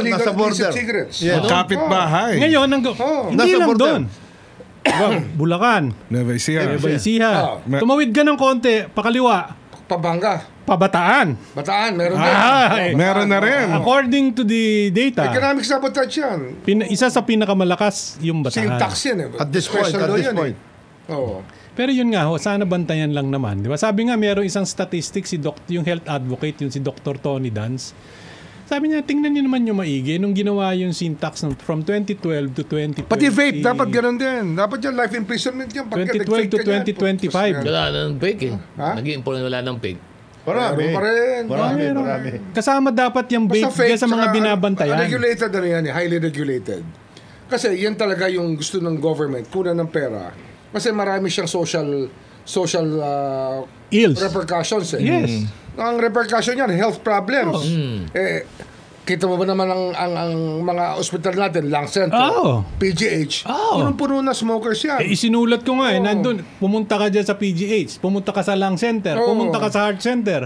Speaker 4: Yeah.
Speaker 6: Kapit-bahay.
Speaker 1: Ngayon, hindi
Speaker 3: Nasa
Speaker 1: lang
Speaker 3: border.
Speaker 1: doon. Bulacan,
Speaker 6: Nueva Ecija.
Speaker 1: Nueva Ecija. Tumawid ka ng konti, pakaliwa,
Speaker 4: Pampanga.
Speaker 1: Bataan,
Speaker 4: meron din.
Speaker 6: Meron na rin.
Speaker 1: According to the data,
Speaker 4: Economic sabotage yan.
Speaker 1: isa sa pinakamalakas yung
Speaker 4: Kasi yung
Speaker 1: Bataan.
Speaker 4: tax yan eh.
Speaker 3: At this point.
Speaker 4: Oo.
Speaker 1: Pero yun nga, sana bantayan lang naman. Di ba? Sabi nga, mayroong isang statistics, yung health advocate, yung si Dr. Tony Dance. Sabi niya, tingnan niyo naman yung maigi nung ginawa yung syntax from 2012 to 2020.
Speaker 4: Pati vape, dapat ganun din. Dapat yan, life imprisonment yan.
Speaker 1: 2012 to 2025.
Speaker 5: Wala nang fake eh.
Speaker 4: Ha?
Speaker 5: Nag-i-import wala nang fake.
Speaker 3: Marami.
Speaker 4: Marami.
Speaker 1: Kasama dapat yung vape sa mga binabantayan.
Speaker 4: Regulated highly regulated. Kasi yan talaga yung gusto ng government, kunan ng pera. Kasi marami siyang social
Speaker 1: ills,
Speaker 4: repercussions eh.
Speaker 1: Yes.
Speaker 4: Ang repercussion yan, health problems. Kita mo ba naman ang mga ospital natin, Lung Center, PGH, punong-puno na smokers yan.
Speaker 1: Isinulat ko nga nandun, pumunta ka dyan sa PGH, pumunta ka sa Lung Center, pumunta ka sa Heart Center.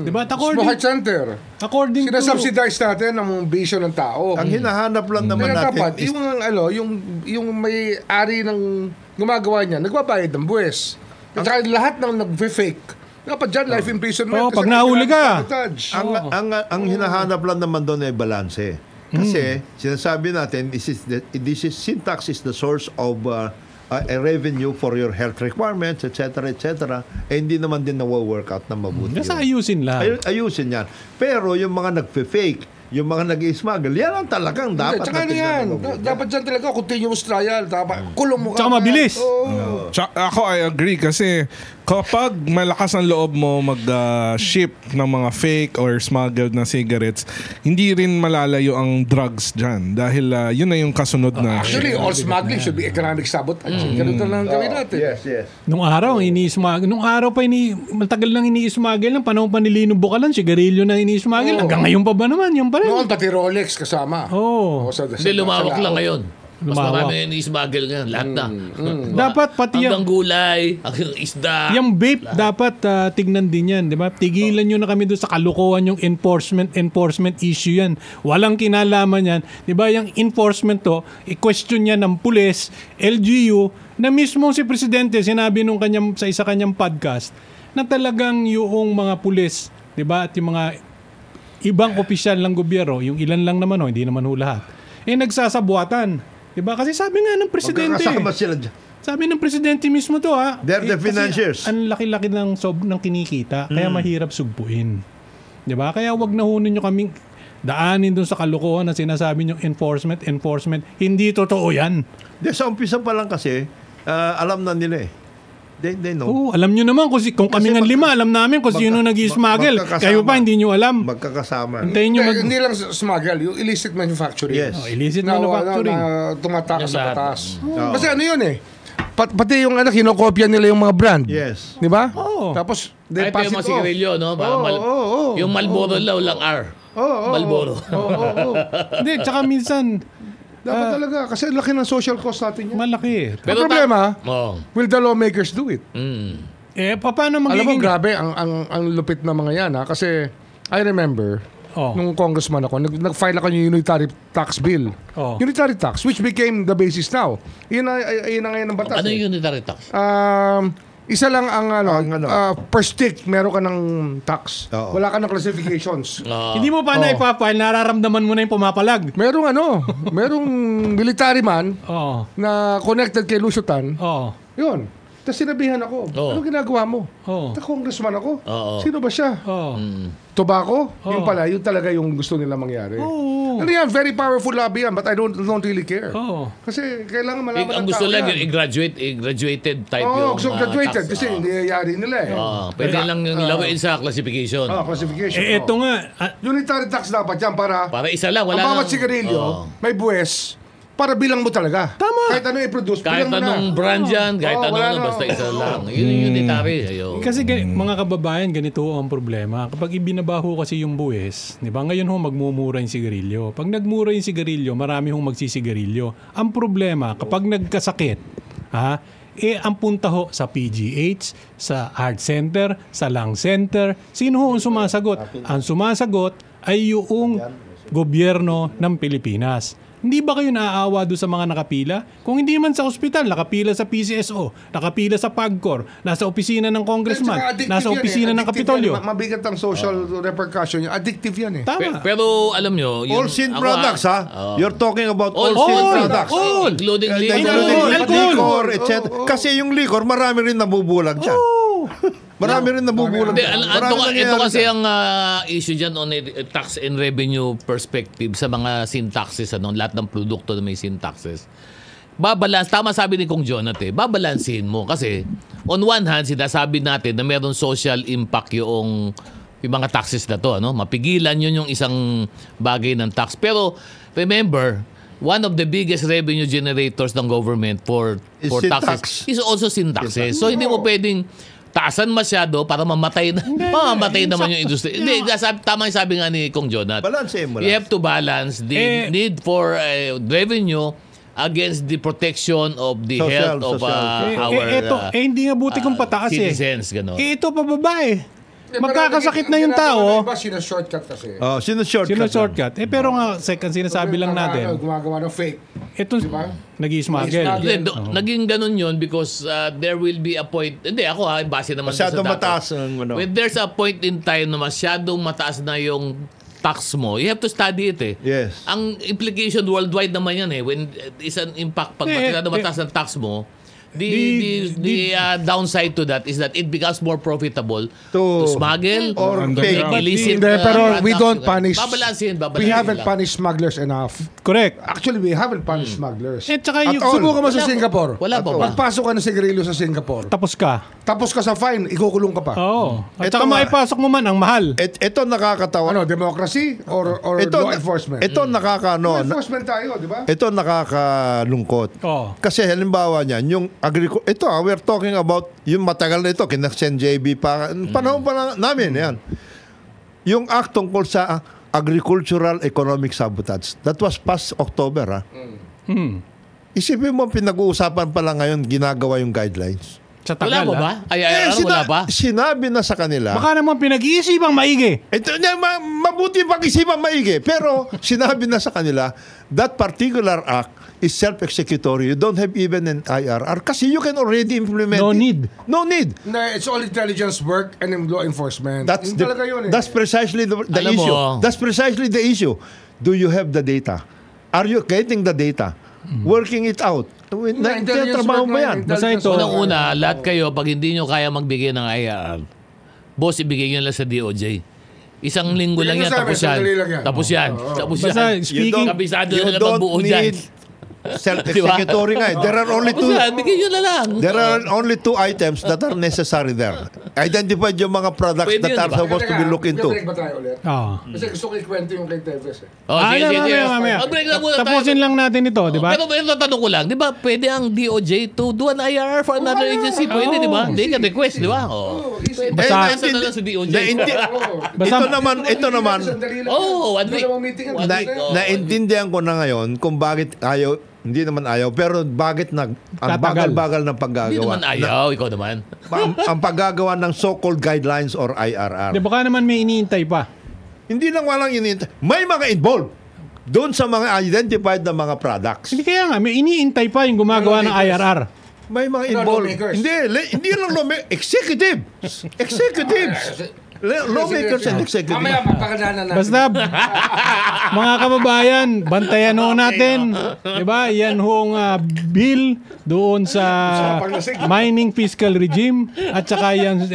Speaker 1: Diba?
Speaker 4: Heart Center.
Speaker 1: According
Speaker 4: Sinasubsidize natin ang bisyo ng tao.
Speaker 3: Ang hinahanap lang naman
Speaker 4: Kaya
Speaker 3: natin
Speaker 4: dapat, yung may-ari ng gumagawa niya, nagbabayad ng buwes. At saka lahat ng nag-fake, dapat dyan, life imprisonment.
Speaker 1: Pag nahuli ka.
Speaker 3: Ang hinahanap lang naman doon ay balanse. Kasi sinasabi natin, syntax is the source of a revenue for your health requirements, etc. Hindi naman din nawa-work out na mabuti.
Speaker 1: Kasi ayusin lang.
Speaker 3: Ayusin yan. Pero yung mga nagfe-fake, yung mga nag-i-smuggle, yan ang talagang dapat
Speaker 4: natin yan. Dapat dyan talaga, continuous trial. Dapat kulong mo ka.
Speaker 1: Tsaka mabilis.
Speaker 6: Ako, I agree kasi kapag malakas ang loob mo mag-ship ng mga fake or smuggled na cigarettes, hindi rin malalayo ang drugs dyan. Dahil yun na yung kasunod na...
Speaker 4: Actually, all smuggling should be economic sabotage. Ganun ka lang gawin natin.
Speaker 3: Yes.
Speaker 1: Nung araw matagal nang ini-smuggle ng panahon pa ni Lino Bukalan, sigarilyo na ini-smuggle. Hanggang ngayon pa ba naman? Yan pa rin.
Speaker 4: Noon, pati Rolex kasama.
Speaker 5: Hindi, lumawak lang ngayon. Mas marami yung ismuggle ngayon. Lahat na.
Speaker 1: Dapat pati
Speaker 5: hanggang gulay, hanggang isda.
Speaker 1: Yung vape, dapat tignan din yan. Diba? Tigilan nyo na kami doon sa kalukuhan yung enforcement issue yan. Walang kinalaman yan. Diba? Yung enforcement to, i-question yan ng pulis, LGU, na mismo si Presidente, sinabi sa isa kanyang podcast, na talagang yung mga pulis, diba? At yung mga ibang opisyal ng gobyerno, yung ilan lang naman, hindi naman lahat, nagsasabuatan. Diba? Kasi sabi nga ng Presidente.
Speaker 3: Magkakasama sila dyan.
Speaker 1: Sabi ng Presidente mismo to
Speaker 3: They're the financiers.
Speaker 1: Ang laki-laki ng kinikita, kaya mahirap sugpuin. Diba? Kaya wag na hunin nyo kaming daanin dun sa kalukuhan na sinasabi nyo enforcement. Hindi totoo yan.
Speaker 3: Sa umpisa pa lang kasi, alam na nila They know.
Speaker 1: Oo, alam nyo naman kung kami ng 5, alam namin kung sino nag-smuggle. Kayo pa, hindi nyo alam.
Speaker 3: Magkakasama.
Speaker 1: Hintayin nyo
Speaker 4: Hindi lang smuggle, yung illicit manufacturing.
Speaker 3: Yes.
Speaker 1: illicit manufacturing.
Speaker 4: Na tumatakas sa batas.
Speaker 3: Oo.
Speaker 4: Kasi ano yun eh. Pati yung kinokopya nila yung mga brand.
Speaker 3: Yes.
Speaker 4: Di ba?
Speaker 1: Oo.
Speaker 4: Tapos, they
Speaker 5: Kahit
Speaker 4: pass
Speaker 5: yung
Speaker 4: it
Speaker 5: mga
Speaker 4: off.
Speaker 5: sigarilyo, no? Yung Marlboro lang, walang R. Marlboro.
Speaker 1: Hindi, tsaka minsan,
Speaker 4: Dapat talaga. Kasi laki ng social cost natin yan.
Speaker 1: malaki.
Speaker 4: Ang problema,
Speaker 5: Oh.
Speaker 4: will the lawmakers do it?
Speaker 1: Paano
Speaker 4: Alam mo,
Speaker 1: magiging...
Speaker 4: grabe, ang lupit na mga yan. Kasi, I remember, nung congressman ako, nag-file ako yung unitary tax bill. Unitary tax, which became the basis now. Yun na ngayon ang batas.
Speaker 5: Ano yung unitary tax?
Speaker 4: Isa lang ang per stick, meron ka ng tax. Wala ka ng classifications.
Speaker 1: Hindi mo pa na ipapile, nararamdaman mo na yung pumapalag.
Speaker 4: Merong military man na connected kay Lusutan. Yun. Tapos sinabihan ako, ano ginagawa mo? Congressman ako. Sino ba siya? Tobacco? Yung pala, yun talaga yung gusto nila mangyari. Ano yan? Very powerful lobby yan, but I don't really care. Kasi kailangan malaman
Speaker 5: Ang
Speaker 4: ng
Speaker 5: gusto
Speaker 4: tao
Speaker 5: lang
Speaker 4: yan.
Speaker 5: yung graduated type yung
Speaker 4: So graduated
Speaker 5: tax.
Speaker 4: kasi niyayari nila eh.
Speaker 5: Pwede lang yung lawiin sa classification.
Speaker 4: Classification.
Speaker 1: Ito nga.
Speaker 4: Unitary tax dapat yan para
Speaker 5: Isa lang, wala
Speaker 4: ang bawat
Speaker 5: nang-
Speaker 4: sigarilyo may buwes para bilang mo talaga.
Speaker 1: Tama.
Speaker 4: Kahit ano i-produce,
Speaker 5: Kahit
Speaker 4: bilang mo na.
Speaker 5: anong brand yan, kahit
Speaker 4: wala
Speaker 5: anong
Speaker 4: na.
Speaker 5: basta isa lang. Yun yung unitary. Ayaw.
Speaker 1: Kasi mga kababayan, ganito ang problema. Kapag ibinabaho kasi yung buwes, di ba? Ngayon magmumura yung sigarilyo. Pag nagmura yung sigarilyo, marami magsisigarilyo. Ang problema, kapag nagkasakit, ang punta sa PGH, sa Heart Center, sa Lung Center, sino ang sumasagot? Ang sumasagot ay yung gobyerno ng Pilipinas. Hindi ba kayo naaawa doon sa mga nakapila? Kung hindi man sa ospital, nakapila sa PCSO, nakapila sa PAGCOR, nasa opisina ng congressman, nasa opisina ng Kapitolyo.
Speaker 4: Mabigat ang social repercussion. Addictive yan eh.
Speaker 1: Tama.
Speaker 5: Pero alam nyo,
Speaker 3: All sin products, You're talking about all sin products.
Speaker 5: Including
Speaker 3: Liquor, etc. Kasi yung liquor, marami rin nabubulag dyan. Marami rin nabubulag dyan.
Speaker 5: Ito kasi ang issue dyan on a tax and revenue perspective sa mga sin taxes, lahat ng produkto na may sin taxes. Tama sabi ni Kong Jonathan, babalansin mo. Kasi on one hand, sinasabi natin na meron social impact yung mga taxes na to. Mapigilan yun yung isang bagay ng tax. Pero remember, one of the biggest revenue generators ng government for taxes is also sin taxes. So hindi mo pwedeng taasan masyado para mamatay naman yung industry. Hindi, tama yung sabi nga ni Kong Jonat.
Speaker 3: Balansehin mo lang.
Speaker 5: You have to balance the need for revenue against the protection of the health of our
Speaker 1: hindi nga buti kung pataas
Speaker 5: citizens. Gano'n.
Speaker 1: Ito pababa Magkakasakit na yung tao.
Speaker 4: Sinashortcut kasi.
Speaker 1: Sinashortcut. Pero nga, second, sinasabi lang natin.
Speaker 4: Gumagawa ng fake.
Speaker 1: Ito, nag-i-smuggle.
Speaker 5: Naging ganun yun because there will be a point, hindi ako base naman
Speaker 3: masyadong
Speaker 5: sa
Speaker 3: mataas.
Speaker 5: When there's a point in time na masyadong mataas na yung tax mo, you have to study it
Speaker 3: Yes.
Speaker 5: Ang implication worldwide naman yan when is an impact pag masyadong mataas ang tax mo, the downside to that is that it becomes more profitable to smuggle
Speaker 3: or
Speaker 5: make illicit.
Speaker 4: Pero we don't punish.
Speaker 5: Babalansin.
Speaker 4: We haven't punished smugglers enough.
Speaker 1: Correct.
Speaker 4: Actually, we haven't punished smugglers.
Speaker 1: Tsaka
Speaker 4: subukan mo sa Singapore.
Speaker 5: Wala pa ba?
Speaker 4: Pagpasok ka ng sigarilyo sa Singapore,
Speaker 1: tapos ka sa
Speaker 4: fine, ikukulong ka pa.
Speaker 1: Oo. At saka maipasok mo man ang mahal.
Speaker 3: Ito nakakatawa.
Speaker 4: Democracy or law enforcement?
Speaker 3: Ito
Speaker 4: law enforcement tayo, di ba?
Speaker 3: Ito nakakalungkot. Kasi halimbawa niyan, yung we're talking about yung matagal na ito, kina Sen JB pa, panahon pa namin yan. Yung act tungkol sa agricultural economic sabotage, that was past October. Isipin mo, pinag-uusapan pa lang ngayon, ginagawa yung guidelines.
Speaker 1: Sa tagal,
Speaker 5: wala ba? Wala pa?
Speaker 3: Sinabi na sa kanila.
Speaker 1: Baka naman pinag-iisipang maigi.
Speaker 3: Mabuti pag-isipan maigi. Pero sinabi na sa kanila, that particular act is self-executory. You don't have even an IRR kasi you can already implement
Speaker 1: No
Speaker 3: it.
Speaker 1: need.
Speaker 3: No need.
Speaker 4: No, it's all intelligence work and law enforcement.
Speaker 3: That's precisely the issue. That's precisely the issue. Do you have the data? Are you getting the data? Working it out. Trabaho mo yan.
Speaker 1: Basta ito.
Speaker 5: Unang-una, lahat kayo, pag hindi nyo kaya magbigay ng IRR, boss, ibigay nyo lang sa DOJ. Isang linggo lang yan, tapos yan. Tapos yan.
Speaker 1: Basta speaking,
Speaker 5: kabisado na magbuo dyan.
Speaker 3: self-executory nga. There are only two.
Speaker 5: Bigyan nyo na lang.
Speaker 3: There are only two items that are necessary there. Identified yung mga products
Speaker 5: Pwede
Speaker 3: that
Speaker 5: yun,
Speaker 3: are
Speaker 5: diba?
Speaker 3: supposed to be looked into.
Speaker 4: Break ba tayo ulit?
Speaker 1: Oo.
Speaker 4: Kasi gusto ko ikwento yung kay Teves eh.
Speaker 1: Mamaya.
Speaker 5: Break lang muna tayo.
Speaker 1: Tapusin lang natin ito, di ba?
Speaker 5: Pero tanong ko lang, di ba pwede ang DOJ to do an IRR for another agency? Pwede, di ba? They can request, di ba?
Speaker 1: Basta-
Speaker 5: Basta na lang sa DOJ.
Speaker 3: Ito naman,
Speaker 5: One week.
Speaker 3: naintindihan ko na ngayon kung bakit ayaw, hindi naman ayaw, pero bakit ang
Speaker 1: Tatagal.
Speaker 3: bagal-bagal ng
Speaker 5: Hindi
Speaker 3: paggagawa.
Speaker 5: naman ayaw, ikaw naman.
Speaker 3: Ang paggagawa ng so-called guidelines or IRR.
Speaker 1: Di baka naman may iniintay pa.
Speaker 3: Hindi lang walang inintay. May mga involved doon sa mga identified na mga products.
Speaker 1: Hindi kaya nga, may iniintay pa yung gumagawa ng IRR.
Speaker 3: May mga involved.
Speaker 4: lawmakers.
Speaker 3: Hindi lang lawmakers. Executives. Lawmakers and executives.
Speaker 4: Mamaya, magpakadanan natin.
Speaker 1: Basta, mga kababayan, bantayan ho natin. Diba? Yan hong bill doon sa mining fiscal regime at saka yan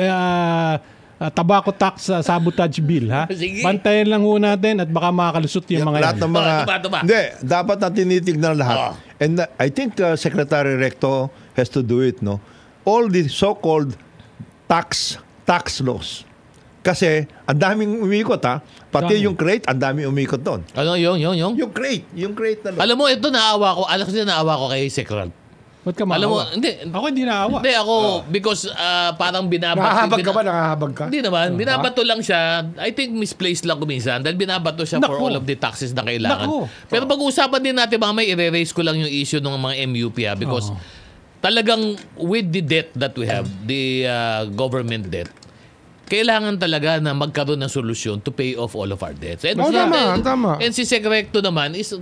Speaker 1: tobacco tax sabotage bill. Ha?
Speaker 5: Sige.
Speaker 1: Bantayan lang ho natin at baka makakalusot yung mga
Speaker 3: Lahat
Speaker 1: yan.
Speaker 3: ng mga...
Speaker 5: Tuba.
Speaker 3: Hindi, dapat na tinitignan lahat. And I think Secretary Recto has to do it, no? All the so-called tax laws. Kasi, ang daming umikot, ha? Pati
Speaker 1: Dami.
Speaker 3: yung crate, ang daming umikot doon.
Speaker 5: Ano, yung?
Speaker 3: Yung crate na law.
Speaker 5: Alam mo, ito naawa ko. Alam ko siya naawa ko kay Secret.
Speaker 1: Ba't ka
Speaker 5: Alam mo,
Speaker 1: maawa?
Speaker 5: hindi.
Speaker 1: Ako hindi naawa.
Speaker 5: Hindi, ako, because parang
Speaker 4: Nakahabag ka ba? Nakahabag ka?
Speaker 5: Hindi naman. Binabato lang siya. I think misplaced lang kuminsan. Dahil binabato siya for
Speaker 1: Naku.
Speaker 5: all of the taxes na kailangan.
Speaker 1: Naku.
Speaker 5: Pero pag-uusapan din natin, mamaya i-raise ko lang yung issue ng mga MUP because talagang with the debt that we have, the government debt, kailangan talaga na magkaroon ng solusyon to pay off all of our debts. And,
Speaker 4: Tama.
Speaker 5: And si Secrecto naman is,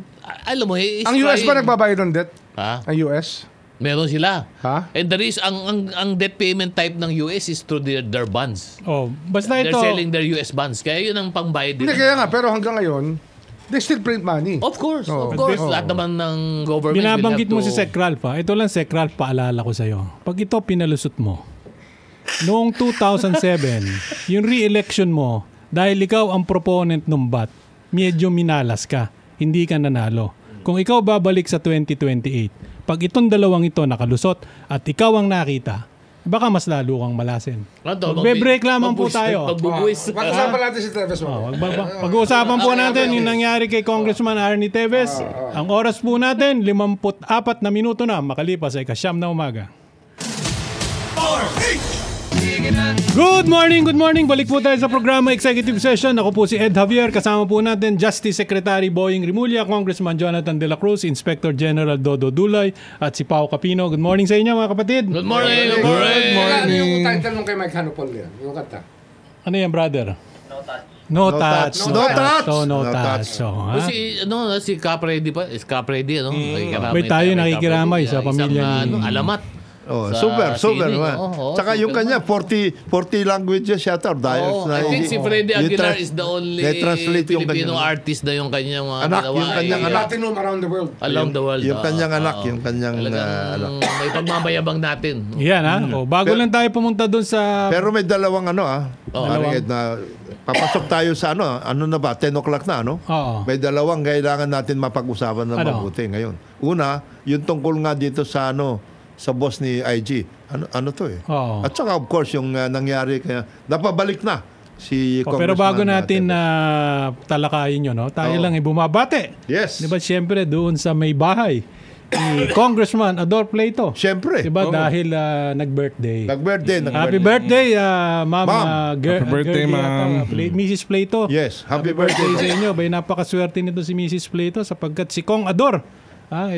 Speaker 5: alam mo, he is
Speaker 4: Ang US ba
Speaker 5: trying-
Speaker 4: nagbabayad ng debt?
Speaker 5: Ha?
Speaker 4: Ang US?
Speaker 5: Meron sila.
Speaker 4: Ha?
Speaker 5: And there is, ang debt payment type ng US is through their bonds.
Speaker 1: Oh, basta
Speaker 5: They're
Speaker 1: ito.
Speaker 5: selling their US bonds. Kaya yun ang pangbayad
Speaker 4: Hindi,
Speaker 5: din.
Speaker 4: kaya nga. Pero hanggang ngayon, they still print money.
Speaker 5: Of course.
Speaker 4: Oh.
Speaker 5: Lahat naman ng government
Speaker 1: Binabanggit
Speaker 5: will
Speaker 1: mo
Speaker 5: have
Speaker 1: si Sec Ralph, ha? Ito lang Sec Ralph, paalala ko sa'yo. Pag ito pinalusot mo, noong 2007, yung re-election mo, dahil ikaw ang proponent ng BAT, medyo minalas ka. Hindi ka nanalo. Kung ikaw babalik sa 2028, pag itong dalawang ito nakalusot at ikaw ang nakita, baka mas lalo kang malasin. Magbe-break lamang po tayo.
Speaker 5: Pagbubuwis.
Speaker 4: Pag-usapan natin si Teves mo.
Speaker 1: Pag-uusapan po natin yung nangyari kay Congressman Arnie Teves. Ang oras po natin, 54 na minuto na makalipas ay 9 na umaga. Good morning! Balik po tayo sa programa Executive Session. Ako po si Ed Javier. Kasama po natin Justice Secretary Boying Rimulya, Congressman Jonathan De La Cruz, Inspector General Dodo Dulay, at si Pao Capino. Good morning sa inyo mga kapatid.
Speaker 5: Good morning.
Speaker 4: Ano yung title nung kay Mike Hanupol yan? Yung kanta?
Speaker 1: Ano yan, brother? No touch.
Speaker 3: No touch.
Speaker 1: No
Speaker 3: No
Speaker 1: touch.
Speaker 3: touch.
Speaker 1: So, ha?
Speaker 5: Si Capredi pa. Si Capredi, ano?
Speaker 1: Abay tayo nakikiramay sa pamilya ni-
Speaker 5: Alamat.
Speaker 3: Oh,
Speaker 5: Sa
Speaker 3: super.
Speaker 5: sining.
Speaker 3: Man.
Speaker 5: Oo,
Speaker 3: Tsaka yung
Speaker 5: super
Speaker 3: kanya, 40 languages yata.
Speaker 5: Oh, I think si Freddy Aguilar is the only
Speaker 3: translate yung
Speaker 5: Filipino
Speaker 3: kanyang
Speaker 5: artist na yung kanyang
Speaker 3: anak,
Speaker 5: ginawa
Speaker 3: yung kanyang
Speaker 5: ay,
Speaker 3: anak.
Speaker 4: Platinum around the world.
Speaker 5: Around the world.
Speaker 3: Yung kanyang anak, yung kanyang
Speaker 5: Talagang
Speaker 3: anak.
Speaker 5: may pagmamayabang natin.
Speaker 1: Yan ha. O, bago lang tayo pumunta doon sa...
Speaker 3: Pero may dalawang
Speaker 1: Dalawang.
Speaker 3: Ed, na papasok tayo sa ano na ba, 10 o'clock na,
Speaker 1: Oo.
Speaker 3: May dalawang kailangan natin mapag-usapan na
Speaker 1: Ano?
Speaker 3: mabuti ngayon. Una, yung tungkol nga dito sa sa boss ni IG. Ano to eh.
Speaker 1: Oo.
Speaker 3: At saka of course yung nangyari kaya napabalik na si
Speaker 1: Pero
Speaker 3: Congressman
Speaker 1: bago natin
Speaker 3: Teves.
Speaker 1: na talakayin yun, tayo lang bumabate.
Speaker 3: Yes.
Speaker 1: Diba siyempre doon sa may bahay ni Congressman Ador Plato.
Speaker 3: Siyempre.
Speaker 1: Diba
Speaker 3: Oo.
Speaker 1: dahil nag-birthday.
Speaker 3: Nag-birthday.
Speaker 1: Happy birthday, Ma'am.
Speaker 3: Ma'am.
Speaker 1: Happy
Speaker 6: birthday, Ma'am.
Speaker 1: Mrs. Plato.
Speaker 3: Yes.
Speaker 1: Happy birthday sa inyo. Bay, napakaswerte nito si Mrs. Plato sapagkat si Kong Ador,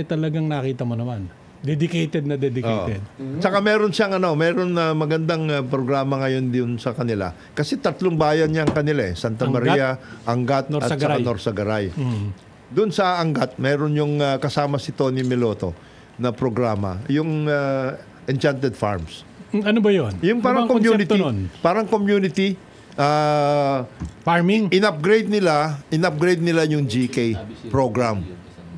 Speaker 1: talagang nakita mo naman. Dedicated na dedicated.
Speaker 3: Tsaka meron siyang meron na magandang programa ngayon din sa kanila. Kasi 3 bayan niyang kanila eh. Santa
Speaker 1: Angat,
Speaker 3: Maria, Angat, at
Speaker 1: Norsagaray.
Speaker 3: saka Norsagaray. Doon sa Angat, meron yung kasama si Tony Meloto na programa. Yung Enchanted Farms.
Speaker 1: Ano ba yun?
Speaker 3: Yung parang
Speaker 1: Ano bang konsepto
Speaker 3: community.
Speaker 1: nun?
Speaker 3: Parang community.
Speaker 1: Farming?
Speaker 3: In-upgrade nila yung GK program.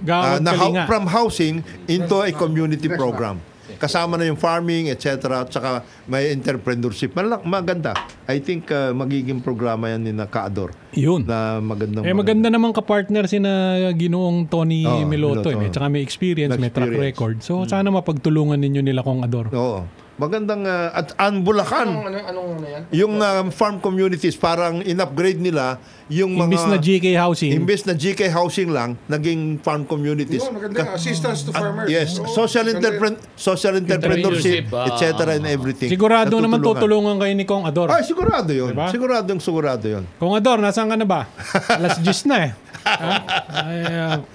Speaker 1: Gawad Kalinga.
Speaker 3: From housing into a community program. Kasama na yung farming, etc. At saka may entrepreneurship. Maganda. I think magiging programa yan ni Kaador.
Speaker 1: Yun.
Speaker 3: Na magandang
Speaker 1: maganda naman kapartner sina Ginoong Tony Miloto. Tsaka may experience, may track record. So sana mapagtulungan ninyo nila Kong Ador.
Speaker 3: Oo. Magandang at Bulacan.
Speaker 4: Anong yan?
Speaker 3: Yung farm communities parang in-upgrade nila yung mga
Speaker 1: imbis na GK housing.
Speaker 3: Imbis na GK housing lang, naging farm communities.
Speaker 4: Yun, maganda. Assistance to farmers.
Speaker 3: Yes, social entrepreneurship, etc. and everything.
Speaker 1: Sigurado naman tutulungan kayo ni Kong Ador.
Speaker 3: Ay, sigurado 'yun.
Speaker 1: Diba?
Speaker 3: Sigurado 'yun.
Speaker 1: Kong Ador, nasaan ka na ba? Alas 10 na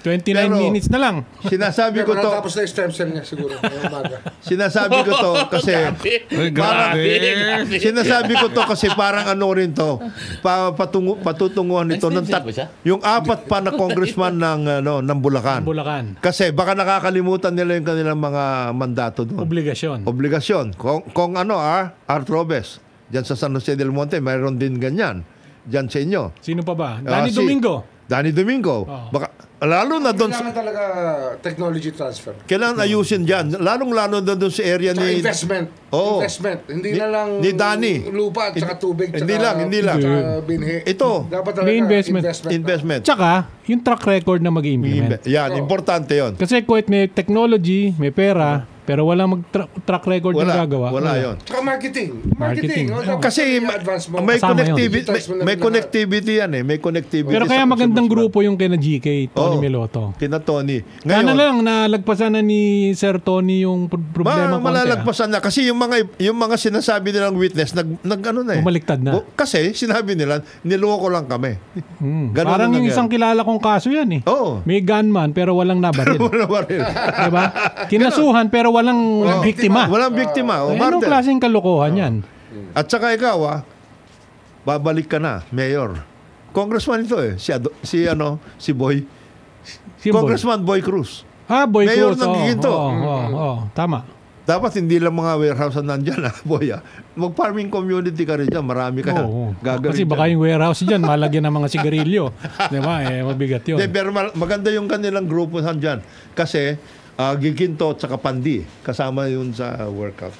Speaker 1: 29 minutes na lang.
Speaker 3: Sinasabi ko to.
Speaker 4: Tapos na yung stem cell niya siguro.
Speaker 3: Sinasabi ko to kasi sinasabi ko to kasi parang ano rin to. Patutunguhan nito ng yung apat pa na congressman ng Bulacan. Kasi baka nakakalimutan nila yung kanilang mga mandato doon. Obligasyon. Kung Art Robes, diyan sa San Jose del Monte, mayroon din ganyan. Diyan sa inyo.
Speaker 1: Sino pa ba? Danny Domingo.
Speaker 3: Baka, lalo na doon
Speaker 4: kailangan talaga technology transfer.
Speaker 3: Kailangan ayusin dyan. Lalong-lalo na doon sa area ni
Speaker 4: investment. Hindi na lang
Speaker 3: ni Danny.
Speaker 4: Lupa at saka tubig.
Speaker 3: Hindi lang.
Speaker 4: Binhi.
Speaker 3: Ito.
Speaker 4: Dapat talaga
Speaker 3: investment.
Speaker 1: Tsaka, yung track record na mag-implement.
Speaker 3: Yan, importante yon.
Speaker 1: Kasi kahit may technology, may pera, pero wala mag-track record yung gagawa.
Speaker 3: Wala yun.
Speaker 4: Tsaka marketing.
Speaker 3: Kasi may connectivity yan eh. May connectivity.
Speaker 1: Pero kaya magandang grupo yung kina GK, Tony Miloto.
Speaker 3: Kina Tony.
Speaker 1: Ngayon, lang, nalagpasan na ni Sir Tony yung problema konti.
Speaker 3: Malalagpasan na. Kasi yung mga sinasabi nilang witness,
Speaker 1: bumaliktad na.
Speaker 3: Kasi sinabi nila, niloko lang kami.
Speaker 1: Parang yung isang kilala kong kaso yan eh. May gunman pero walang nabaril. Diba? Kinasuhan pero walang biktima.
Speaker 3: Walang biktima.
Speaker 1: Anong klaseng kalokohan yan?
Speaker 3: At saka ikaw, babalik ka na, Mayor. Congressman ito eh. Si Boy. Congressman Boy Cruz.
Speaker 1: Boy
Speaker 3: Mayor
Speaker 1: Cruz.
Speaker 3: ng ginto.
Speaker 1: Tama.
Speaker 3: Dapat hindi lang mga warehouse na nandyan, Boy. Mag-farming community ka rin dyan. Marami ka gagawin.
Speaker 1: Kasi baka yung warehouse dyan, malagyan ng mga sigarilyo. Diba? Mabigat yun.
Speaker 3: Pero maganda yung kanilang grupo dyan. Kasi, Giginto at saka Pandi kasama yun sa workout.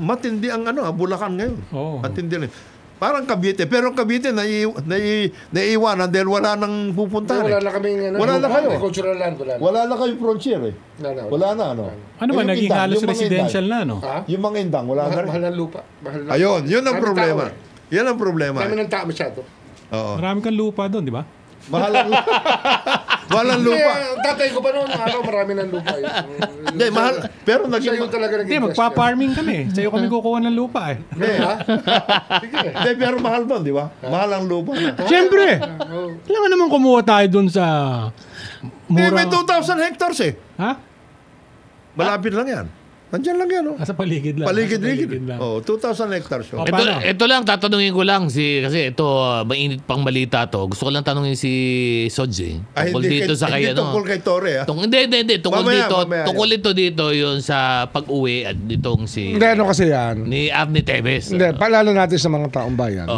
Speaker 3: Matindi ang Bulacan ngayon. Matindi rin. Parang Cavite. Pero Cavite naiiwanan dahil wala nang pupuntahan.
Speaker 4: Wala na kaming
Speaker 3: wala na kayo.
Speaker 4: Cultural land.
Speaker 3: Wala na kayong frontier eh. Wala na.
Speaker 1: Ano ba, naging halos residential na, no?
Speaker 3: Yung mga indang, wala na rin.
Speaker 4: Mahal ng lupa.
Speaker 3: Ayun, yun ang problema. Yan ang problema.
Speaker 4: Kami ng tao masyado.
Speaker 1: Marami kang lupa doon, di ba?
Speaker 3: Mahal ang lupa. Walang lupa.
Speaker 4: Tatay ko pa noon, marami ng lupa.
Speaker 3: Hindi, mahal. Pero naging
Speaker 1: Hindi, magpa-farming kami. Sa'yo kami kukuha ng lupa eh.
Speaker 3: Hindi, pero mahal doon, di ba? Mahal ang lupa.
Speaker 1: Siyempre. Kailangan naman kumuha tayo doon sa mura.
Speaker 3: May 2,000 hectares eh.
Speaker 1: Ha?
Speaker 3: Malapit lang yan. Nandiyan lang yan,
Speaker 1: Sa paligid lang.
Speaker 3: Paligid lang. 2,000 hectares.
Speaker 5: Ito lang, tatanungin ko lang. Kasi ito, mainit pang balita to. Gusto ko lang tanungin si Sodje. Tungkol dito sa kaya,
Speaker 3: tungkol kay Torre,
Speaker 5: Hindi. Tungkol dito yun sa pag-uwi at ditong si...
Speaker 4: Hindi, kasi yan?
Speaker 5: Ni Arnie Teves.
Speaker 4: Hindi, paalala natin sa mga taong bayan.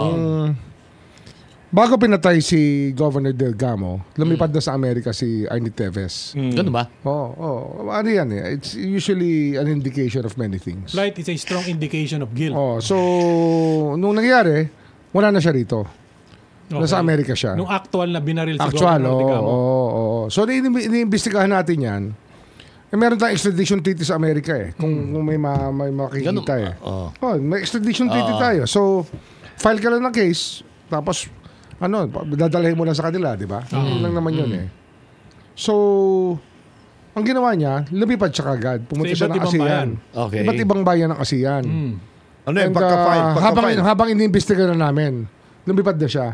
Speaker 4: Bago pinatay si Governor Delgamo, lumipad na sa Amerika si Arnie Teves.
Speaker 5: Ganun ba?
Speaker 4: Ano yan eh. It's usually an indication of many things.
Speaker 1: Flight is a strong indication of guilt.
Speaker 4: So, nung nangyari, wala na siya rito. Nasa Amerika siya.
Speaker 1: Nung actual na binaril si Governor Delgamo.
Speaker 4: So, iniimbestigahan natin yan. Meron tayong extradition treaty sa Amerika eh. Kung may makikita eh. May extradition treaty tayo. So, file ka lang ng case, tapos dadalhin mo lang sa kanila, di ba? Yun lang naman yun eh. So, ang ginawa niya, lumipad siya kagad. Pumunta siya ng ASEAN. Iba't ibang bayan ng ASEAN.
Speaker 3: Ano yun? Pagka-file.
Speaker 4: Habang iniimbestiga na namin, lumipad na siya.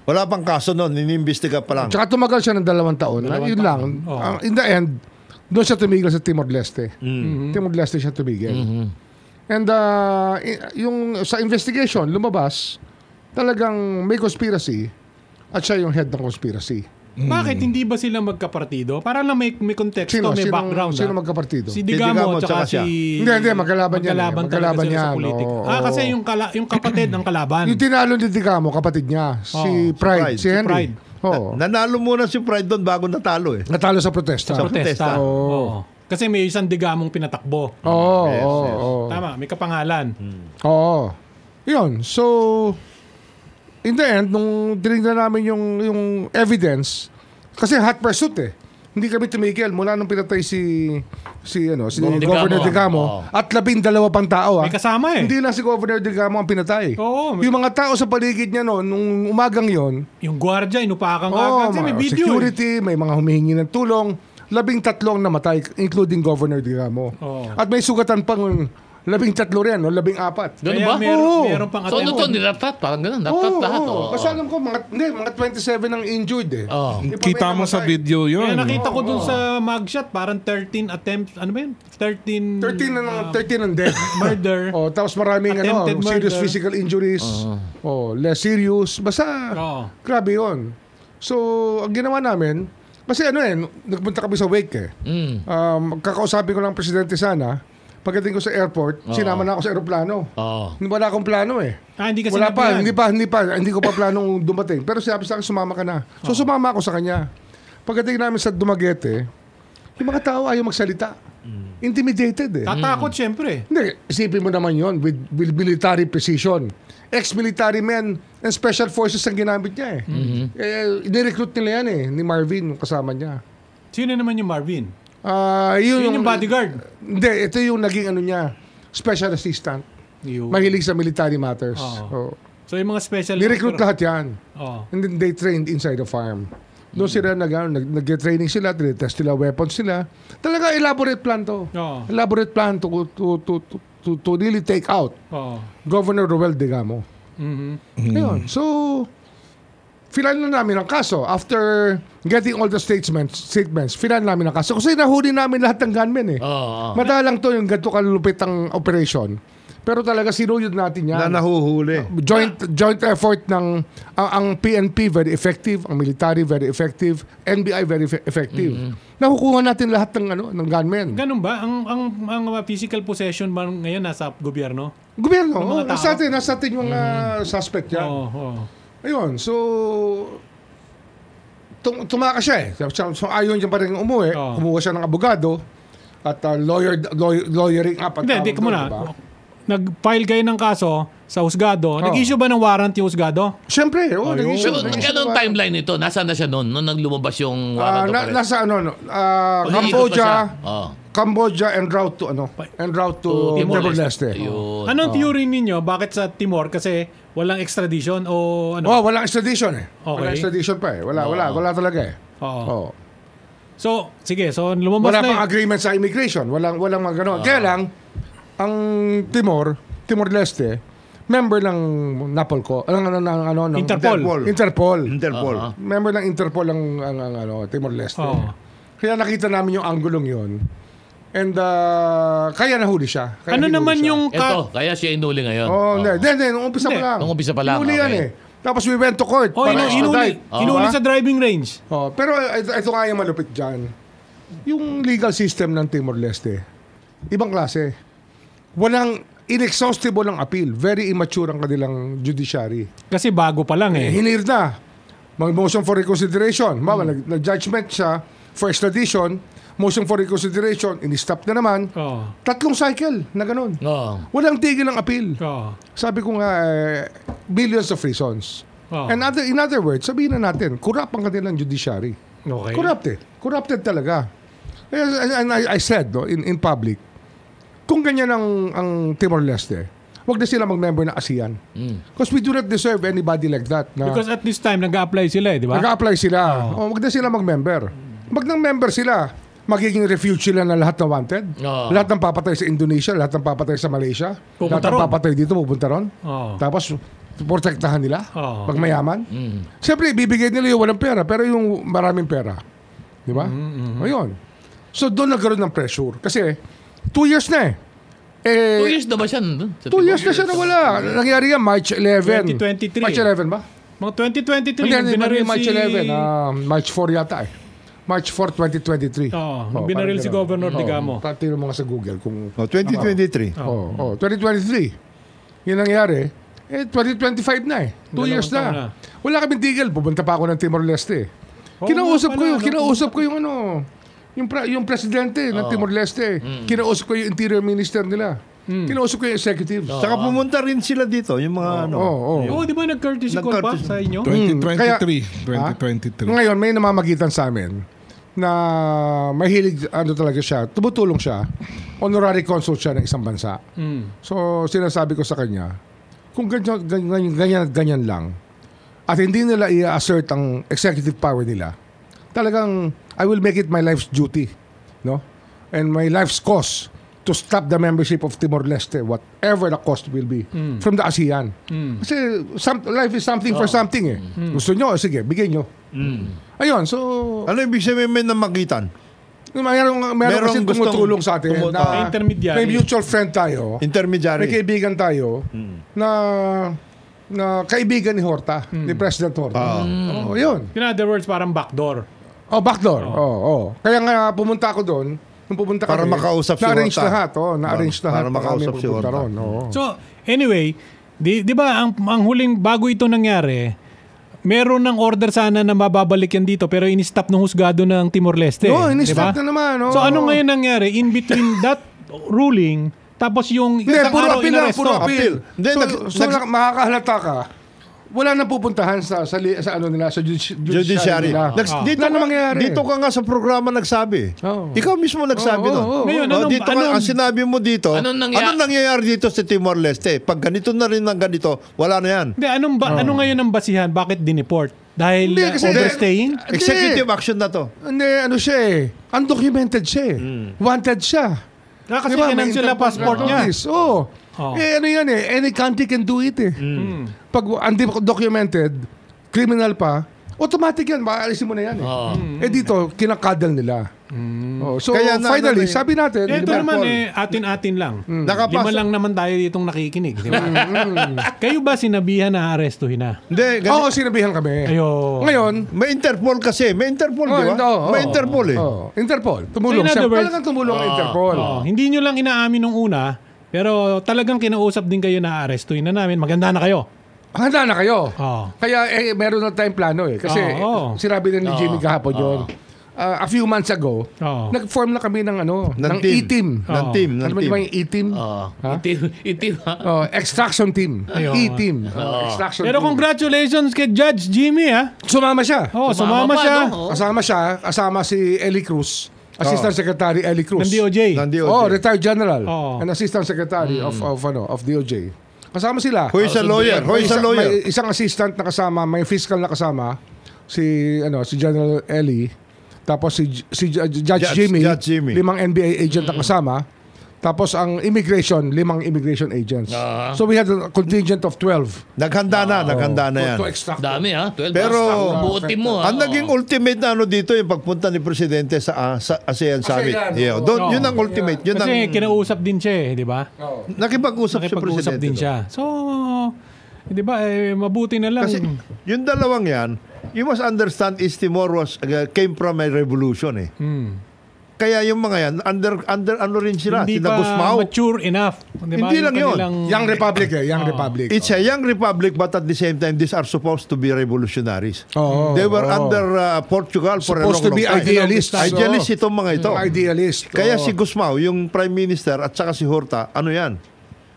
Speaker 3: Wala pang kaso noon, iniimbestiga pa lang.
Speaker 4: Tsaka tumagal siya ng 2 taon. Yun lang. In the end, doon siya tumigil sa Timor-Leste. Timor-Leste siya tumigil. And yung sa investigation, lumabas, talagang may conspiracy at siya yung head ng conspiracy.
Speaker 1: Bakit? Hindi ba sila magkapartido? Para lang may konteksto, may background.
Speaker 4: Sino magkapartido?
Speaker 1: Si Digamo at saka si...
Speaker 4: Hindi, magkalaban yan.
Speaker 1: Magkalaban yan. Kasi yung kapatid ng kalaban.
Speaker 4: Yung tinalo ni Digamo, kapatid niya. Si Pride. Si Henry.
Speaker 3: Nanalo muna si Pride doon bago natalo eh.
Speaker 4: Natalo sa protesta.
Speaker 1: Sa protesta. Kasi may isang Digamong pinatakbo.
Speaker 4: Oo.
Speaker 1: Tama, may kapangalan.
Speaker 4: Oo. Yun. So, in the end, nung tinignan namin yung evidence, kasi hot pursuit Hindi kami tumigil mula nung pinatay si Governor Digamo at 12 pang tao.
Speaker 1: May kasama
Speaker 4: Hindi lang si Governor Digamo ang pinatay. Yung mga tao sa paligid niya noon, nung umagang yon,
Speaker 1: yung gwardiya, inupakan agad. May video
Speaker 4: security, may mga humihingi ng tulong. 13 namatay, including Governor Digamo. At may sugatan pang 13 rin, 14.
Speaker 5: Ganun ba?
Speaker 1: Meron pang
Speaker 5: so, nilatat? Parang ganun. Natat lahat.
Speaker 4: Kasi alam ko, mga 27 ang injured
Speaker 6: Kita mo sa video yun.
Speaker 1: Kaya nakita ko dun sa mugshot, parang 13 attempts, ano ba yun? 13
Speaker 4: ang death.
Speaker 1: Murder.
Speaker 4: Tapos maraming serious physical injuries. Less serious. Basta, grabe yun. So, ang ginawa namin, kasi nagpunta kami sa wake kakausapin ko lang presidente sana. Pagdating ko sa airport, sinama na ako sa aeroplano. Wala akong plano
Speaker 1: hindi kasi
Speaker 4: wala pa, hindi ko pa planong dumating. Pero sabi sa akin, sumama ka na. So sumama ako sa kanya. Pagdating namin sa Dumaguete, yung mga tao ayaw magsalita. Intimidated
Speaker 1: Tatakot syempre.
Speaker 4: Hindi, isipin mo naman yon with military precision. Ex-military men and special forces ang ginamit niya Inirecruit nila yan ni Marvin, yung kasama niya.
Speaker 1: Sino naman yung Marvin?
Speaker 4: Yun
Speaker 1: yung bodyguard.
Speaker 4: Hindi, ito yung naging niya, special assistant. Mahilig sa military matters.
Speaker 1: So yung mga special...
Speaker 4: Ni-recruit lahat yan. And then they trained inside the farm. Doon sila nag-training sila, test nila, weapons nila. Talaga elaborate plan to. Elaborate plan to really take out Governor Roel Digamo. Ayun. So, final na namin ang kaso. After getting all the statements, final namin ang kaso. Kasi nahuli namin lahat ng gunmen Madalang to yung ganito kalulupit ang operation. Pero talaga sinuyod natin yan.
Speaker 3: Na nahuhuli.
Speaker 4: Joint effort ng ang PNP very effective, ang military very effective, NBI very effective. Nakukuha natin lahat ng gunmen.
Speaker 1: Ganun ba? Ang physical possession ba ngayon nasa gobyerno?
Speaker 4: Gobyerno. Nasa atin yung suspect yan. Ayun, so tumakas siya So ayaw niya pa rin umuwi. Kumuha siya ng abogado at lawyering up.
Speaker 1: Hindi ka muna. Diba? Nag-file kayo ng kaso sa husgado. Nag-issue ba ng warrant yung husgado?
Speaker 4: Siyempre. Nag-issue.
Speaker 5: Ganun timeline ito? Nasaan na siya noon? Nung naglumabas yung warrant?
Speaker 4: Nasa Cambodia and route to Timor-Leste.
Speaker 1: Anong theory ninyo? Bakit sa Timor? Kasi walang extradition o ano?
Speaker 4: Walang extradition
Speaker 1: Okay.
Speaker 4: Walang extradition pa Wala talaga
Speaker 1: So, sige. So, lumabas
Speaker 4: wala
Speaker 1: na
Speaker 4: pang agreement sa immigration. Walang mga gano'n. Kaya lang, ang Timor-Leste, member ng NAPOLCO, Interpol. Member ng Interpol ang Timor-Leste. Kaya nakita namin yung anggulong yon. And kaya nahuli siya.
Speaker 1: Ano naman yung...
Speaker 5: Kaya siya inuli ngayon.
Speaker 4: Hindi. Nung umpisa pa lang.
Speaker 5: Nung umpisa pa lang.
Speaker 4: Inuli yan Tapos we went to court.
Speaker 1: Inuli sa driving range.
Speaker 4: Pero ito nga yung malupit dyan. Yung legal system ng Timor-Leste, ibang klase. Walang inexhaustible ang appeal. Very immature ang kanilang judiciary.
Speaker 1: Kasi bago pa lang
Speaker 4: Hinir na. Motion for reconsideration. Nag-judgment siya for extradition. Motion for reconsideration. In-stop na naman. 3 cycle na ganun. Walang tigil ang appeal. Sabi ko nga, billions of reasons. And in other words, sabihin na natin, corrupt ang kanilang judiciary. Corrupted talaga. And I said in public, kung ganyan ang Timor-Leste, wag na sila mag-member ng ASEAN. Because we do not deserve anybody like that.
Speaker 1: Because at this time, nag-a-apply sila di ba?
Speaker 4: Nag-a-apply sila. Wag na sila mag-member. Wag nang member sila, magiging refuge sila na lahat na wanted. Lahat ng papatay sa Indonesia, lahat ng papatay sa Malaysia, lahat ng papatay dito, pupunta ron. Tapos, protektahan nila pag mayaman. Siyempre, bibigay nila yung walang pera, pero yung maraming pera. Di ba? Ayun. So, doon nagkaroon ng pressure. Kasi, 2 years na
Speaker 5: 2 years na ba siya?
Speaker 4: 2 years na siya na wala. Nangyari yan, March 11.
Speaker 1: 2023.
Speaker 4: March 11 ba?
Speaker 1: Mga 2023.
Speaker 4: Hindi, March 11. March 4 yata March 4, 2023.
Speaker 1: Binaril si Governor Digamo.
Speaker 4: Tingnan mo nga sa Google kung...
Speaker 3: 2023.
Speaker 4: 2023. Yun nangyari. 2025 na 2 years na. Wala kaming tigil. Pupunta pa ako ng Timor-Leste. Kinausap ko yung yung presidente ng Timor-Leste. Kinausap ko yung interior minister nila. Kinausap ko yung executive.
Speaker 3: Saka pumunta rin sila dito, yung mga
Speaker 1: di ba nag-courtesy call pa sa inyo?
Speaker 6: 2023.
Speaker 4: Ngayon, may namamagitan sa amin na mahilig, talaga siya, tumutulong siya, honorary consul siya ng isang bansa. So, sinasabi ko sa kanya, kung ganyan lang, at hindi nila i-assert ang executive power nila, talagang I will make it my life's duty, no? And my life's cause to stop the membership of Timor-Leste, whatever the cost will be, from the ASEAN. Kasi life is something for something eh. Gusto nyo, sige, bigay nyo. Ayun, so...
Speaker 3: Ano ibig sabihin may namagitan?
Speaker 4: Meron kasi tumutulong sa atin na may mutual friend tayo.
Speaker 3: Intermediary.
Speaker 4: May kaibigan tayo na kaibigan ni Horta, ni President Horta. Yun.
Speaker 1: In other words, parang backdoor.
Speaker 4: Backdoor. Kaya nga pumunta ako doon. Nung pupunta
Speaker 3: para makausap si Horta.
Speaker 4: Na-arrange lahat. Na-arrange lahat.
Speaker 3: Para makausap si Horta.
Speaker 1: So, anyway, di ba ang huling bago ito nangyari, meron ng order sana na mababalik yan dito pero in-stop ng husgado ng Timor-Leste.
Speaker 4: In-stop na naman.
Speaker 1: So, ano ngayon nangyari? In between that ruling, tapos yung isang araw inaresto.
Speaker 4: Puro appeal. So, makakahalata ka. Wala na pupuntahan sa ano nila, sa judiciary nila.
Speaker 3: Dito ka nga sa programa nagsabi. Ikaw mismo nagsabi doon.
Speaker 1: Ngayon,
Speaker 3: ang sinabi mo dito, anong nangyayari dito sa Timor-Leste? Pag ganito na rin ng ganito, wala na yan.
Speaker 1: Ano ngayon ang basihan? Bakit dineport? Dahil overstaying?
Speaker 3: Executive action na to.
Speaker 4: Hindi, ano siya eh. Undocumented siya eh. Wanted siya.
Speaker 1: Kasi kinansel na passport niya.
Speaker 4: Ano yan eh. Any country can do it eh. Pag undocumented, criminal pa, automatic yan. Maalisin mo na yan eh. Dito, kinakadal nila. So kaya finally, sabi natin,
Speaker 1: ito naman atin-atin lang. 5 lang naman tayo ditong nakikinig. Di ba? Kayo ba sinabihan na arestuhin na?
Speaker 3: Hindi.
Speaker 4: Sinabihan kami. Ngayon,
Speaker 3: may Interpol kasi. May Interpol, di ba? May Interpol eh.
Speaker 4: Interpol. Tumulong siya. Talagang tumulong ang Interpol.
Speaker 1: Hindi nyo lang inaamin nung una, pero talagang kinausap din kayo na arestuhin na namin. Maganda na kayo.
Speaker 4: Handa na kayo. Kaya meron na tayong plano eh. Kasi sinabi na ni Jimmy kahapon yun. A few months ago, nag-form na kami ng E-team.
Speaker 3: Ng team.
Speaker 4: Ano ba yung E-team?
Speaker 5: E-team.
Speaker 4: Extraction team. E-team.
Speaker 1: Pero congratulations kay Judge Jimmy ha.
Speaker 4: Sumama siya.
Speaker 1: Sumama siya.
Speaker 4: Kasama si Eli Cruz. Assistant Secretary Eli Cruz.
Speaker 1: Ng DOJ.
Speaker 4: Retired General. And Assistant Secretary of DOJ. Kasama sila.
Speaker 3: Who is a lawyer?
Speaker 4: May isang assistant na kasama, may fiscal na kasama, si General Eli. Tapos si Judge Jimmy, 5 NBA agent ang kasama. Tapos ang immigration, 5 immigration agents. So we had a contingent of 12.
Speaker 3: Naghanda na yan.
Speaker 5: Dami 12.
Speaker 3: Pero
Speaker 5: buutin mo.
Speaker 3: Ang naging ultimate na dito yung pagpunta ni Presidente sa ASEAN Summit. Yun ang ultimate.
Speaker 1: Kasi kinausap din siya di ba?
Speaker 3: Nakipag-usap si Presidente
Speaker 1: din siya. So, di ba, mabuti na lang.
Speaker 3: Kasi yung dalawang yan, you must understand East Timor came from a revolution eh. Kaya yung mga yan, under ano rin sila,
Speaker 1: hindi pa
Speaker 3: Gusmao.
Speaker 1: Mature enough. Diba?
Speaker 3: Hindi lang yun.
Speaker 4: Young Republic Young Republic.
Speaker 3: It's a young republic but at the same time, these are supposed to be revolutionaries. They were under Portugal for
Speaker 4: supposed
Speaker 3: a long
Speaker 4: to be
Speaker 3: time.
Speaker 4: Idealists.
Speaker 3: Idealists itong mga ito.
Speaker 4: Idealist.
Speaker 3: Kaya si Gusmao, yung Prime Minister at saka si Horta, ano yan?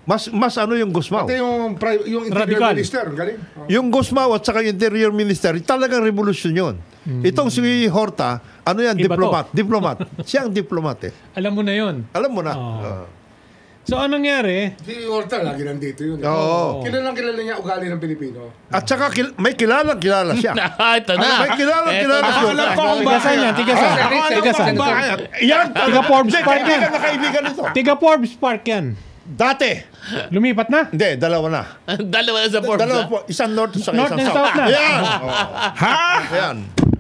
Speaker 3: Mas yung Gusmao.
Speaker 4: Pati yung Interior Minister, galing.
Speaker 3: Yung Gusmao at saka yung Interior Minister, talagang revolusyon yun. Itong si Horta, ano yan? Diplomat. Siya ang diplomat eh.
Speaker 1: Alam mo na yun.
Speaker 3: Alam mo na.
Speaker 1: So, anong nangyari?
Speaker 4: Si Horta, lagi nandito yun. Kilala niya ugali ng Pilipino.
Speaker 3: At saka may kilala siya.
Speaker 5: Ito na.
Speaker 3: May kilala siya.
Speaker 1: Alam ko kung bahay niya. Tigasan.
Speaker 3: Yan.
Speaker 1: Tiga Forbes Park yan.
Speaker 3: Kaibigan ito.
Speaker 1: Tiga Forbes Park yan.
Speaker 3: Dati.
Speaker 1: Lumipat na?
Speaker 3: Hindi, dalawa na.
Speaker 5: Dalawa na sa Forbes.
Speaker 3: Isang north at
Speaker 1: North
Speaker 3: isang
Speaker 1: and
Speaker 3: south.
Speaker 1: south na.
Speaker 3: Ayan.
Speaker 1: Ha?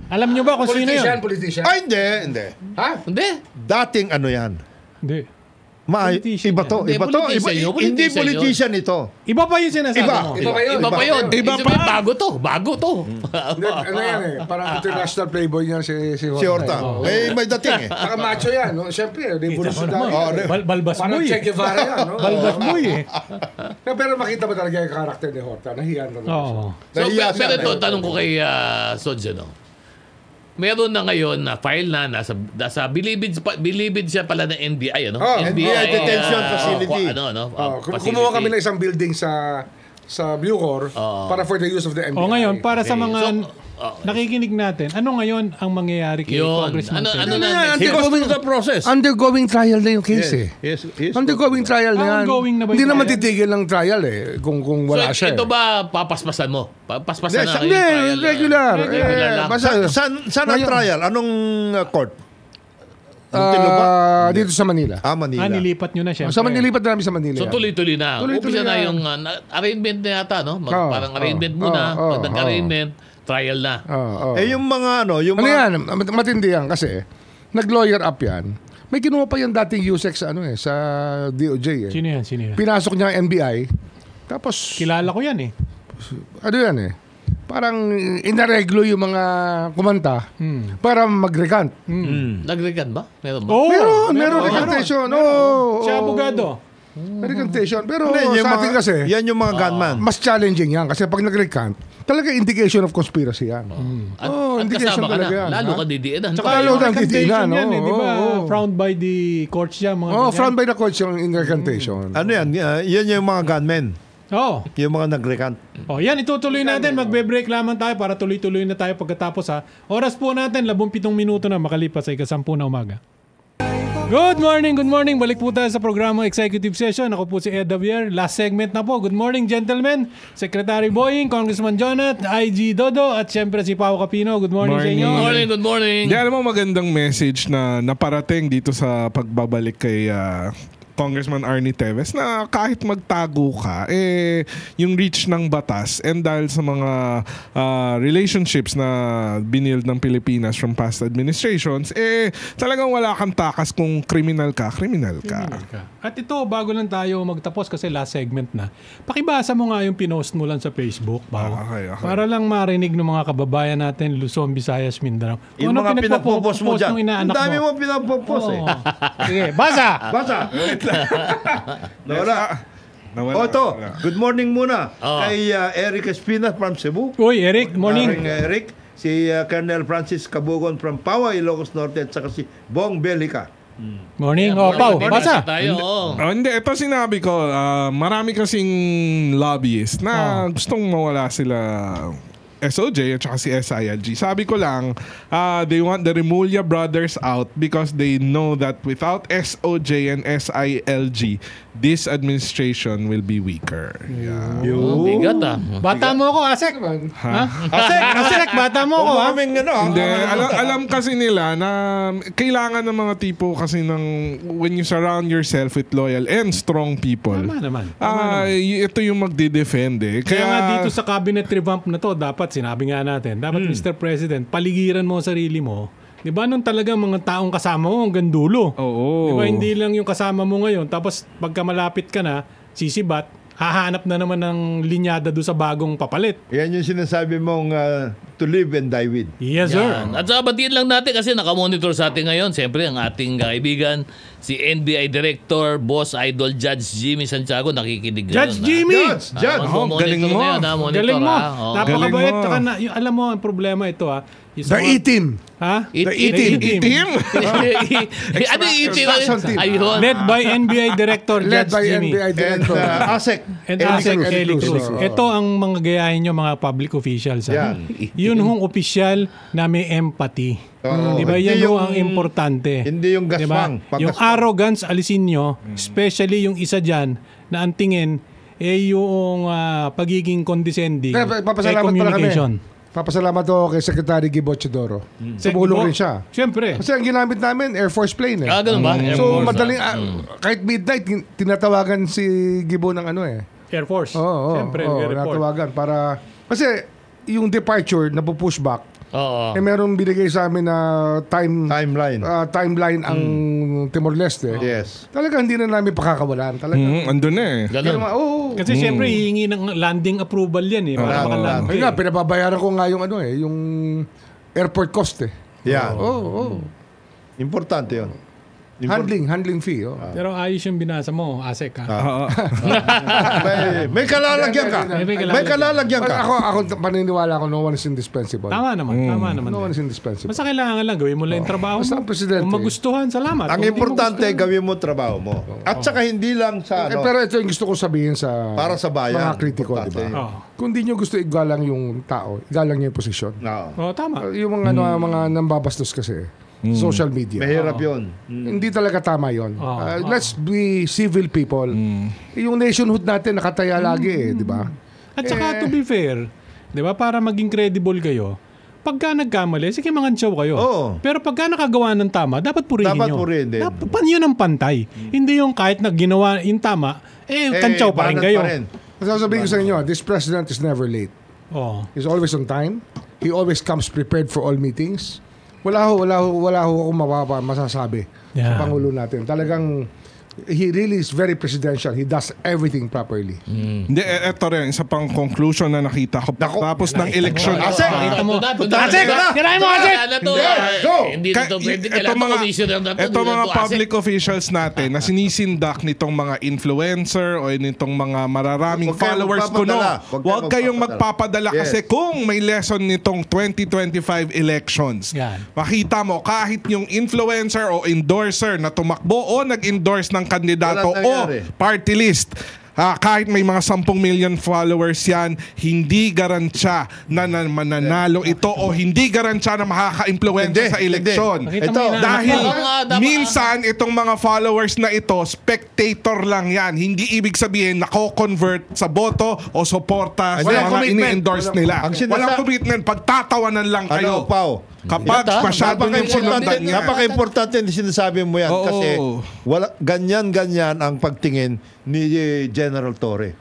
Speaker 1: Alam niyo ba kung sino yun?
Speaker 4: Politician.
Speaker 3: Ay, hindi.
Speaker 4: Ha?
Speaker 5: Hindi.
Speaker 3: Dating ano yan.
Speaker 1: Hindi.
Speaker 3: Iba to. Hindi politician ito.
Speaker 1: Iba pa yung sinasabi mo.
Speaker 5: Iba pa yun. Bago to.
Speaker 4: Ano yan eh? Parang international playboy niya si
Speaker 3: Horta. May dating eh.
Speaker 4: Saka macho yan. Siyempre, revolutionary.
Speaker 1: Balbas
Speaker 4: parang
Speaker 1: boy.
Speaker 4: Che Guevara yan.
Speaker 1: Balbas boy eh.
Speaker 4: Pero makita ba talaga yung karakter ni Horta? Nahiyan na siya.
Speaker 5: Pero ito, tanong ko kay Sodja, meron na ngayon na file na nasa bilibid siya pala ng NBI, ano?
Speaker 3: NBI detention facility.
Speaker 4: Kumuha kami ng isang building sa Bucor para for the use of the NBI.
Speaker 1: Ngayon, para sa mga nakikinig natin, ano ngayon ang mangyayari kay Congressman?
Speaker 5: Ano na?
Speaker 3: Undergoing the process.
Speaker 4: Undergoing trial na yung case
Speaker 3: Yes.
Speaker 4: Undergoing trial na yan.
Speaker 1: Ongoing na ba yung
Speaker 4: Hindi naman
Speaker 1: trial?
Speaker 4: titigil ng trial kung wala siya.
Speaker 5: Ito ba papaspasan mo? Papaspasan na
Speaker 4: Hindi,
Speaker 5: yung trial?
Speaker 4: regular.
Speaker 5: Regular lang.
Speaker 4: Basta,
Speaker 3: Saan ang trial? Anong court?
Speaker 4: dito sa Manila.
Speaker 3: Manila.
Speaker 1: Nilipat nyo na siya.
Speaker 4: Sa Manila namin sa Manila.
Speaker 5: So tuloy-tuloy na.
Speaker 4: Tuloy-tuloy
Speaker 5: Umpisa na
Speaker 4: yan.
Speaker 5: yung arraignment na yata, no? Parang arraignment muna. Pag nag-arraignment, trial na.
Speaker 3: Yung mga yung
Speaker 4: Ano
Speaker 3: mga
Speaker 4: yan? Matindi yan kasi nag-lawyer up yan. May kinuha pa yan dating USEC sa sa DOJ.
Speaker 1: Sino yan?
Speaker 4: Pinasok niya ang NBI. Tapos
Speaker 1: Kilala ko yan
Speaker 4: ano yan parang inareglo yung mga kumanta para mag-recant.
Speaker 5: Nag-recant ba? Meron ba?
Speaker 4: Meron recantation.
Speaker 1: Siya abogado.
Speaker 4: Recantation. Pero
Speaker 3: yung
Speaker 4: sa atin
Speaker 3: mga-
Speaker 4: kasi,
Speaker 3: yan yung mga gunman.
Speaker 4: mas challenging yan. Kasi pag nag-recant, talaga indication of conspiracy yan.
Speaker 5: At
Speaker 4: indication
Speaker 5: kasama ka
Speaker 4: talaga
Speaker 5: na.
Speaker 4: yan.
Speaker 5: Lalo ka didiinan.
Speaker 1: Tsaka
Speaker 4: Lalo
Speaker 1: yung
Speaker 4: kang
Speaker 1: recantation
Speaker 4: titinan,
Speaker 1: yan di ba?
Speaker 4: oo.
Speaker 1: Frowned by the courts siya. Mga ganyan.
Speaker 4: Front by the courts yung in recantation.
Speaker 3: Ano yan? Yan yung mga gunmen. Yung mga nag-recant.
Speaker 1: Yan, itutuloy natin. Magbe-break lamang tayo para tuloy-tuloy na tayo pagkatapos Oras po natin, 17 minuto na makalipas sa 10:00 na umaga. Good morning. Balik po tayo sa programa Executive Session. Ako po si Ed Javier. Last segment na po. Good morning, gentlemen. Secretary Boying, Congressman Jonat, IG Dodo, at syempre si Pao Capino. Good morning sa inyo.
Speaker 5: Good morning.
Speaker 6: Di, alam mo, magandang message na naparating dito sa pagbabalik kay Congressman Arnie Teves na kahit magtago ka, yung reach ng batas and dahil sa mga relationships na binild ng Pilipinas from past administrations, talagang wala kang takas kung criminal ka.
Speaker 1: At ito, bago lang tayo magtapos kasi last segment na, pakibasa mo nga yung pinost mo lang sa Facebook, Pao.
Speaker 6: Okay.
Speaker 1: Para lang marinig ng mga kababayan natin, Luzon, Visayas, Mindanao.
Speaker 3: Yung mga pinagpo-post mo dyan.
Speaker 1: Nung inaanak
Speaker 3: Ang dami
Speaker 1: mo.
Speaker 3: mo pinagpo-post
Speaker 1: Sige, basa!
Speaker 3: Nawala. Ito. Good morning muna kay Eric Espina from Cebu.
Speaker 1: Uy, Eric, morning.
Speaker 3: Eric, si Colonel Francis Cabugon from Pawa, Ilocos Norte, at saka si Bong Belica.
Speaker 1: Morning. Pao, basa.
Speaker 6: Hindi, ito sinabi ko, marami kasing lobbyist na gustong mawala sila SOJ at saka si SILG. Sabi ko lang, they want the Remulla brothers out because they know that without SOJ and SILG, this administration will be weaker.
Speaker 5: Bigat
Speaker 1: Bata mo ako, Asek. Asek, bata mo ako.
Speaker 6: Hindi, alam kasi nila na kailangan ng mga tipo kasi ng when you surround yourself with loyal and strong people.
Speaker 1: Tama naman.
Speaker 6: Ito yung magde-defend
Speaker 1: Kaya nga dito sa cabinet revamp na to, dapat sinabi nga natin, dapat Mr. President, paligiran mo ang sarili mo. Di ba nung talagang mga taong kasama mo hanggang dulo?
Speaker 6: Oo.
Speaker 1: Di ba hindi lang yung kasama mo ngayon, tapos pagka malapit ka na, sisibat, hahanap na naman ng linyada doon sa bagong papalit.
Speaker 3: Yan yung sinasabi mong to live and die with.
Speaker 1: Yes, sir.
Speaker 5: At saka batiin lang natin kasi nakamonitor sa atin ngayon. Siyempre, ang ating kaibigan, si NBI Director, Boss Idol Judge Jimmy Santiago, nakikinig ngayon.
Speaker 1: Judge Jimmy!
Speaker 3: Judge!
Speaker 6: Galing mo.
Speaker 1: Galing mo. Napakabait.
Speaker 6: Galing mo.
Speaker 1: Tsaka alam mo, ang problema ito
Speaker 4: The E-Team.
Speaker 1: Ha?
Speaker 5: The
Speaker 6: Team?
Speaker 5: Ano yung
Speaker 4: Extraction team.
Speaker 5: Ayun.
Speaker 1: Led by NBI Director
Speaker 4: Led
Speaker 1: Judge
Speaker 4: by
Speaker 1: Jimmy.
Speaker 4: NBI
Speaker 3: And
Speaker 4: Director.
Speaker 3: ASEC.
Speaker 1: And
Speaker 4: Eli
Speaker 1: Asek
Speaker 4: Cruz.
Speaker 1: Eli Cruz.
Speaker 4: Oo.
Speaker 1: Ito ang mga gayahin nyo, mga public officials.
Speaker 3: Yan.
Speaker 1: Yun hong opisyal na may empathy.
Speaker 3: Oo.
Speaker 1: Di ba?
Speaker 3: Hindi
Speaker 1: Yan
Speaker 3: yung-
Speaker 1: ang importante.
Speaker 3: Hindi yung
Speaker 1: Di ba?
Speaker 3: gaswang.
Speaker 1: Yung
Speaker 3: Paggaswang.
Speaker 1: arrogance, alisin nyo. Especially yung isa dyan na ang tingin yung pagiging condescending
Speaker 4: Papasalamat pala
Speaker 1: communication.
Speaker 4: kami. Papasalamat ako kay Secretary Gibo Chodoro. Tumulong rin siya.
Speaker 1: Siyempre.
Speaker 4: Kasi ang ginamit namin, Air Force plane
Speaker 5: Ganun ba? Air
Speaker 4: So
Speaker 5: Force,
Speaker 4: madaling, kahit midnight, tinatawagan si Gibo ng
Speaker 1: Air Force.
Speaker 4: Oo,
Speaker 1: Siyempre.
Speaker 4: oo,
Speaker 1: report.
Speaker 4: tinatawagan para, kasi yung departure na push back,
Speaker 5: Oo.
Speaker 4: meron binigay sa amin na
Speaker 3: Timeline.
Speaker 4: timeline ang Timor-Leste.
Speaker 3: Yes.
Speaker 4: Talaga hindi na namin pakakawalan. Talaga.
Speaker 6: Andun na
Speaker 5: Ganun.
Speaker 4: Oo.
Speaker 1: Kasi siyempre, hihingi ng landing approval yan para makaland.
Speaker 4: Ayun nga, pinababayaran ko nga yung yung airport cost
Speaker 3: Yan.
Speaker 4: Oo.
Speaker 3: Importante yun.
Speaker 4: Handling fee. Oh.
Speaker 1: Pero ayos yung binasa mo, Asek, ha?
Speaker 3: may kalalagyan ka. May kalalagyan ka.
Speaker 4: Ako paniniwala ko, no one is indispensable.
Speaker 1: Tama naman.
Speaker 4: No one is indispensable.
Speaker 1: Basta kailangan lang, gawin mo lang yung trabaho mo.
Speaker 4: Basta ang presidente.
Speaker 1: Kung magustuhan, salamat.
Speaker 3: Ang importante, gawin mo trabaho mo. At saka hindi lang sa
Speaker 4: Pero ito yung gusto ko sabihin sa
Speaker 3: para sa bayan,
Speaker 4: mga kritiko, di ba? Kung di nyo gusto igalang yung tao, igalang nyo yung posisyon.
Speaker 1: Tama.
Speaker 4: Yung mga nambabastos kasi, social media.
Speaker 3: Mahirap yun.
Speaker 4: Hindi talaga tama yun. Let's be civil people. Yung nationhood natin nakataya lagi di ba?
Speaker 1: At saka to be fair, di ba, para maging credible kayo, pagka nagkamali, sige mangantsaw kayo. Pero pagka nakagawa ng tama, dapat purihin nyo. Dapat yun ang pantay. Hindi yung kahit nagginawa yung tama, kantsaw pa rin kayo.
Speaker 4: Sasabihin ko sa inyo, this president is never late. He's always on time. He always comes prepared for all meetings. Wala ho akong masasabi sa Pangulo natin. Talagang he really is very presidential. He does everything properly.
Speaker 6: Hindi, eto rin, isa pang conclusion na nakita ko. Tapos ng election.
Speaker 3: Asek!
Speaker 1: Tirahin mo, Asek!
Speaker 5: Hindi ito pwede.
Speaker 6: Ito mga public officials natin na sinisindak nitong mga influencer o nitong mga mararaming followers ko, no. Huwag kayong magpapadala kasi kung may lesson nitong 2025 elections, makita mo kahit yung influencer o endorser na tumakbo o nag-endorse ng kandidato o party list, kahit may mga 10 million followers yan, hindi garansya na mananalo ito o hindi garansya na makaka-impluwensya sa eleksyon. Dahil minsan itong mga followers na ito, spectator lang yan. Hindi ibig sabihin nako-convert sa boto o suporta sa mga ini-endorse nila. Walang commitment. Pagtatawanan lang kayo. Kapag masyado yung sinundan niya.
Speaker 3: Napaka-importante na sinasabi mo yan kasi ganyan-ganyan ang pagtingin ni General Torre.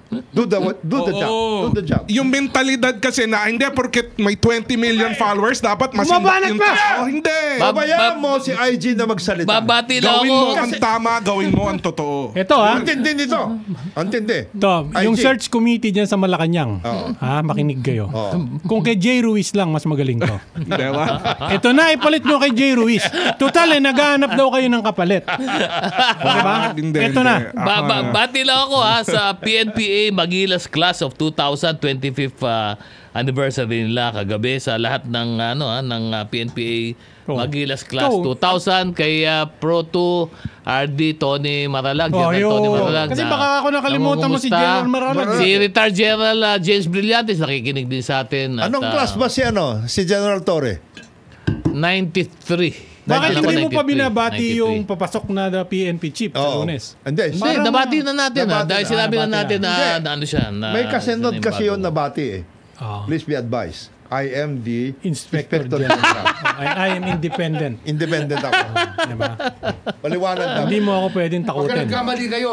Speaker 3: Do the job.
Speaker 6: Yung mentalidad kasi na hindi porket may 20 million followers dapat masindak yung tao. Hindi.
Speaker 3: Babayaan mo si IG na magsalita.
Speaker 5: Babati lang
Speaker 6: Gawin
Speaker 5: ako.
Speaker 6: mo ang tama, gawin mo ang totoo.
Speaker 1: Ito
Speaker 3: Antindi nito. Antindi.
Speaker 1: Ito, yung search committee dyan sa Malacanang. Makinig kayo. Kung kay Jay Ruiz lang, mas magaling to. Ito na, ipalit nyo kay Jay Ruiz. Total, naghahanap daw kayo ng kapalit. Diba? Ito na.
Speaker 5: Bati lang ako sa PNPA Magilas Class of 2000 25th anniversary nila kagabi sa lahat ng PNPA Magilas Class 2000 kay Pro 2 RD Tony Maralag. Tony Maralag.
Speaker 1: Kasi baka ako nakalimutan mo si General Maralag.
Speaker 5: Si retired General James Brillantes nakikinig din sa atin.
Speaker 3: Anong class ba si General Torre?
Speaker 5: 93.
Speaker 1: Bakit hindi mo pa binabati yung papasok na PNP chief sa Lunes?
Speaker 3: Hindi,
Speaker 5: nabati na natin. Dahil sinabi na natin na ano siya.
Speaker 3: May kasenod kasi yun nabati Please be advised. I am the Inspector General.
Speaker 1: I am independent.
Speaker 3: Independent ako.
Speaker 1: Diba?
Speaker 3: Paliwanag na.
Speaker 1: Hindi mo ako pwedeng takutin.
Speaker 4: Huwag nagkamali kayo.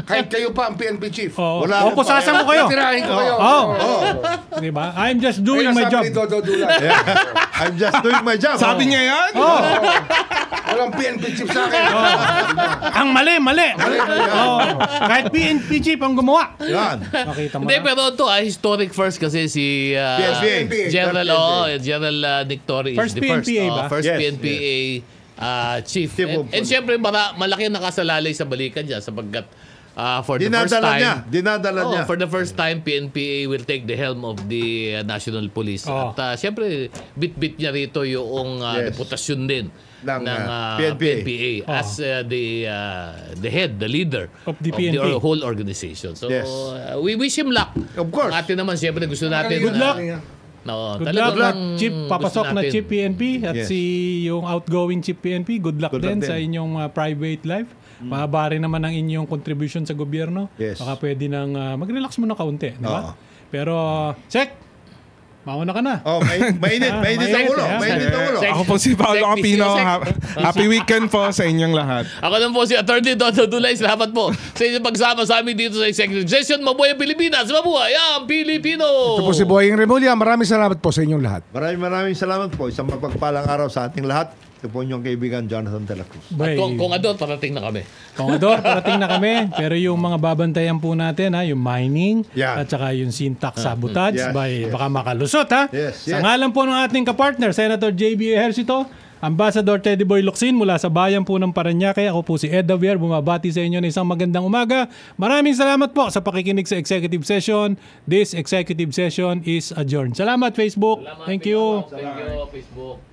Speaker 4: Kahit kayo pa ang PNP chief.
Speaker 3: Wala akong
Speaker 1: pusasan ko kayo.
Speaker 4: Tirahin ko kayo.
Speaker 1: Diba? I'm just doing my job.
Speaker 3: I'm just doing my job.
Speaker 6: Sabi niya yan?
Speaker 4: Walang PNP chief sa akin.
Speaker 1: Ang mali. Kahit PNP chief ang gumawa.
Speaker 3: Yan.
Speaker 1: Makita mo
Speaker 5: Hindi,
Speaker 1: na.
Speaker 5: pero ito historic first kasi si General Nick Torre is the first.
Speaker 1: PNPA ba?
Speaker 5: First PNPA chief. And syempre, malaki ang nakasalalay sa balikan niya sapagkat for the first time,
Speaker 3: Dinadala niya.
Speaker 5: for the first time, PNPA will take the helm of the National Police. At syempre, bit-bit niya rito yung reputasyon din ng PNPA as the head, the leader
Speaker 1: of the
Speaker 5: whole organization. So, we wish him luck.
Speaker 3: Of course.
Speaker 5: Ang atin naman, syempre, gusto natin.
Speaker 1: Good luck.
Speaker 5: Good
Speaker 1: luck, Chief. Papasok na Chief PNP at yung outgoing Chief PNP. Good luck din sa inyong private life. Mahaba rin naman ang inyong contribution sa gobyerno. Baka pwede nang mag-relax mo na kaunti. Di ba? Pero, Sek, mauna ka na.
Speaker 3: Mainit ang ulo.
Speaker 6: Ako po si Paolo Capino. Happy weekend po sa inyong lahat.
Speaker 5: Ako naman po si Attorney Dodo Dulay. Salamat po sa inyong pagsama sa amin dito sa Executive Session. Mabuhay ang Pilipinas! Mabuhay ang Pilipino!
Speaker 4: Ito po si Boying Remulla. Maraming salamat po sa inyong lahat.
Speaker 3: Maraming salamat po. Isang mapagpalang araw sa ating lahat. Ito po inyong kaibigan, Jonathan De La Cruz.
Speaker 5: Kung Ador, parating na kami.
Speaker 1: Parating na kami. Pero yung mga babantayan po natin, yung mining, at saka yung syntax sabotage, baka makalusot. Sa ngalan po ng ating kapartner, Senator J.B. Ejercito, Ambassador Teddy Boy Locsin mula sa bayan po ng Parañaque. Ako po si Ed Davier, bumabati sa inyo ng isang magandang umaga. Maraming salamat po sa pakikinig sa executive session. This executive session is adjourned. Salamat Facebook.
Speaker 5: Salamat,
Speaker 1: Thank you.
Speaker 5: Thank you Facebook.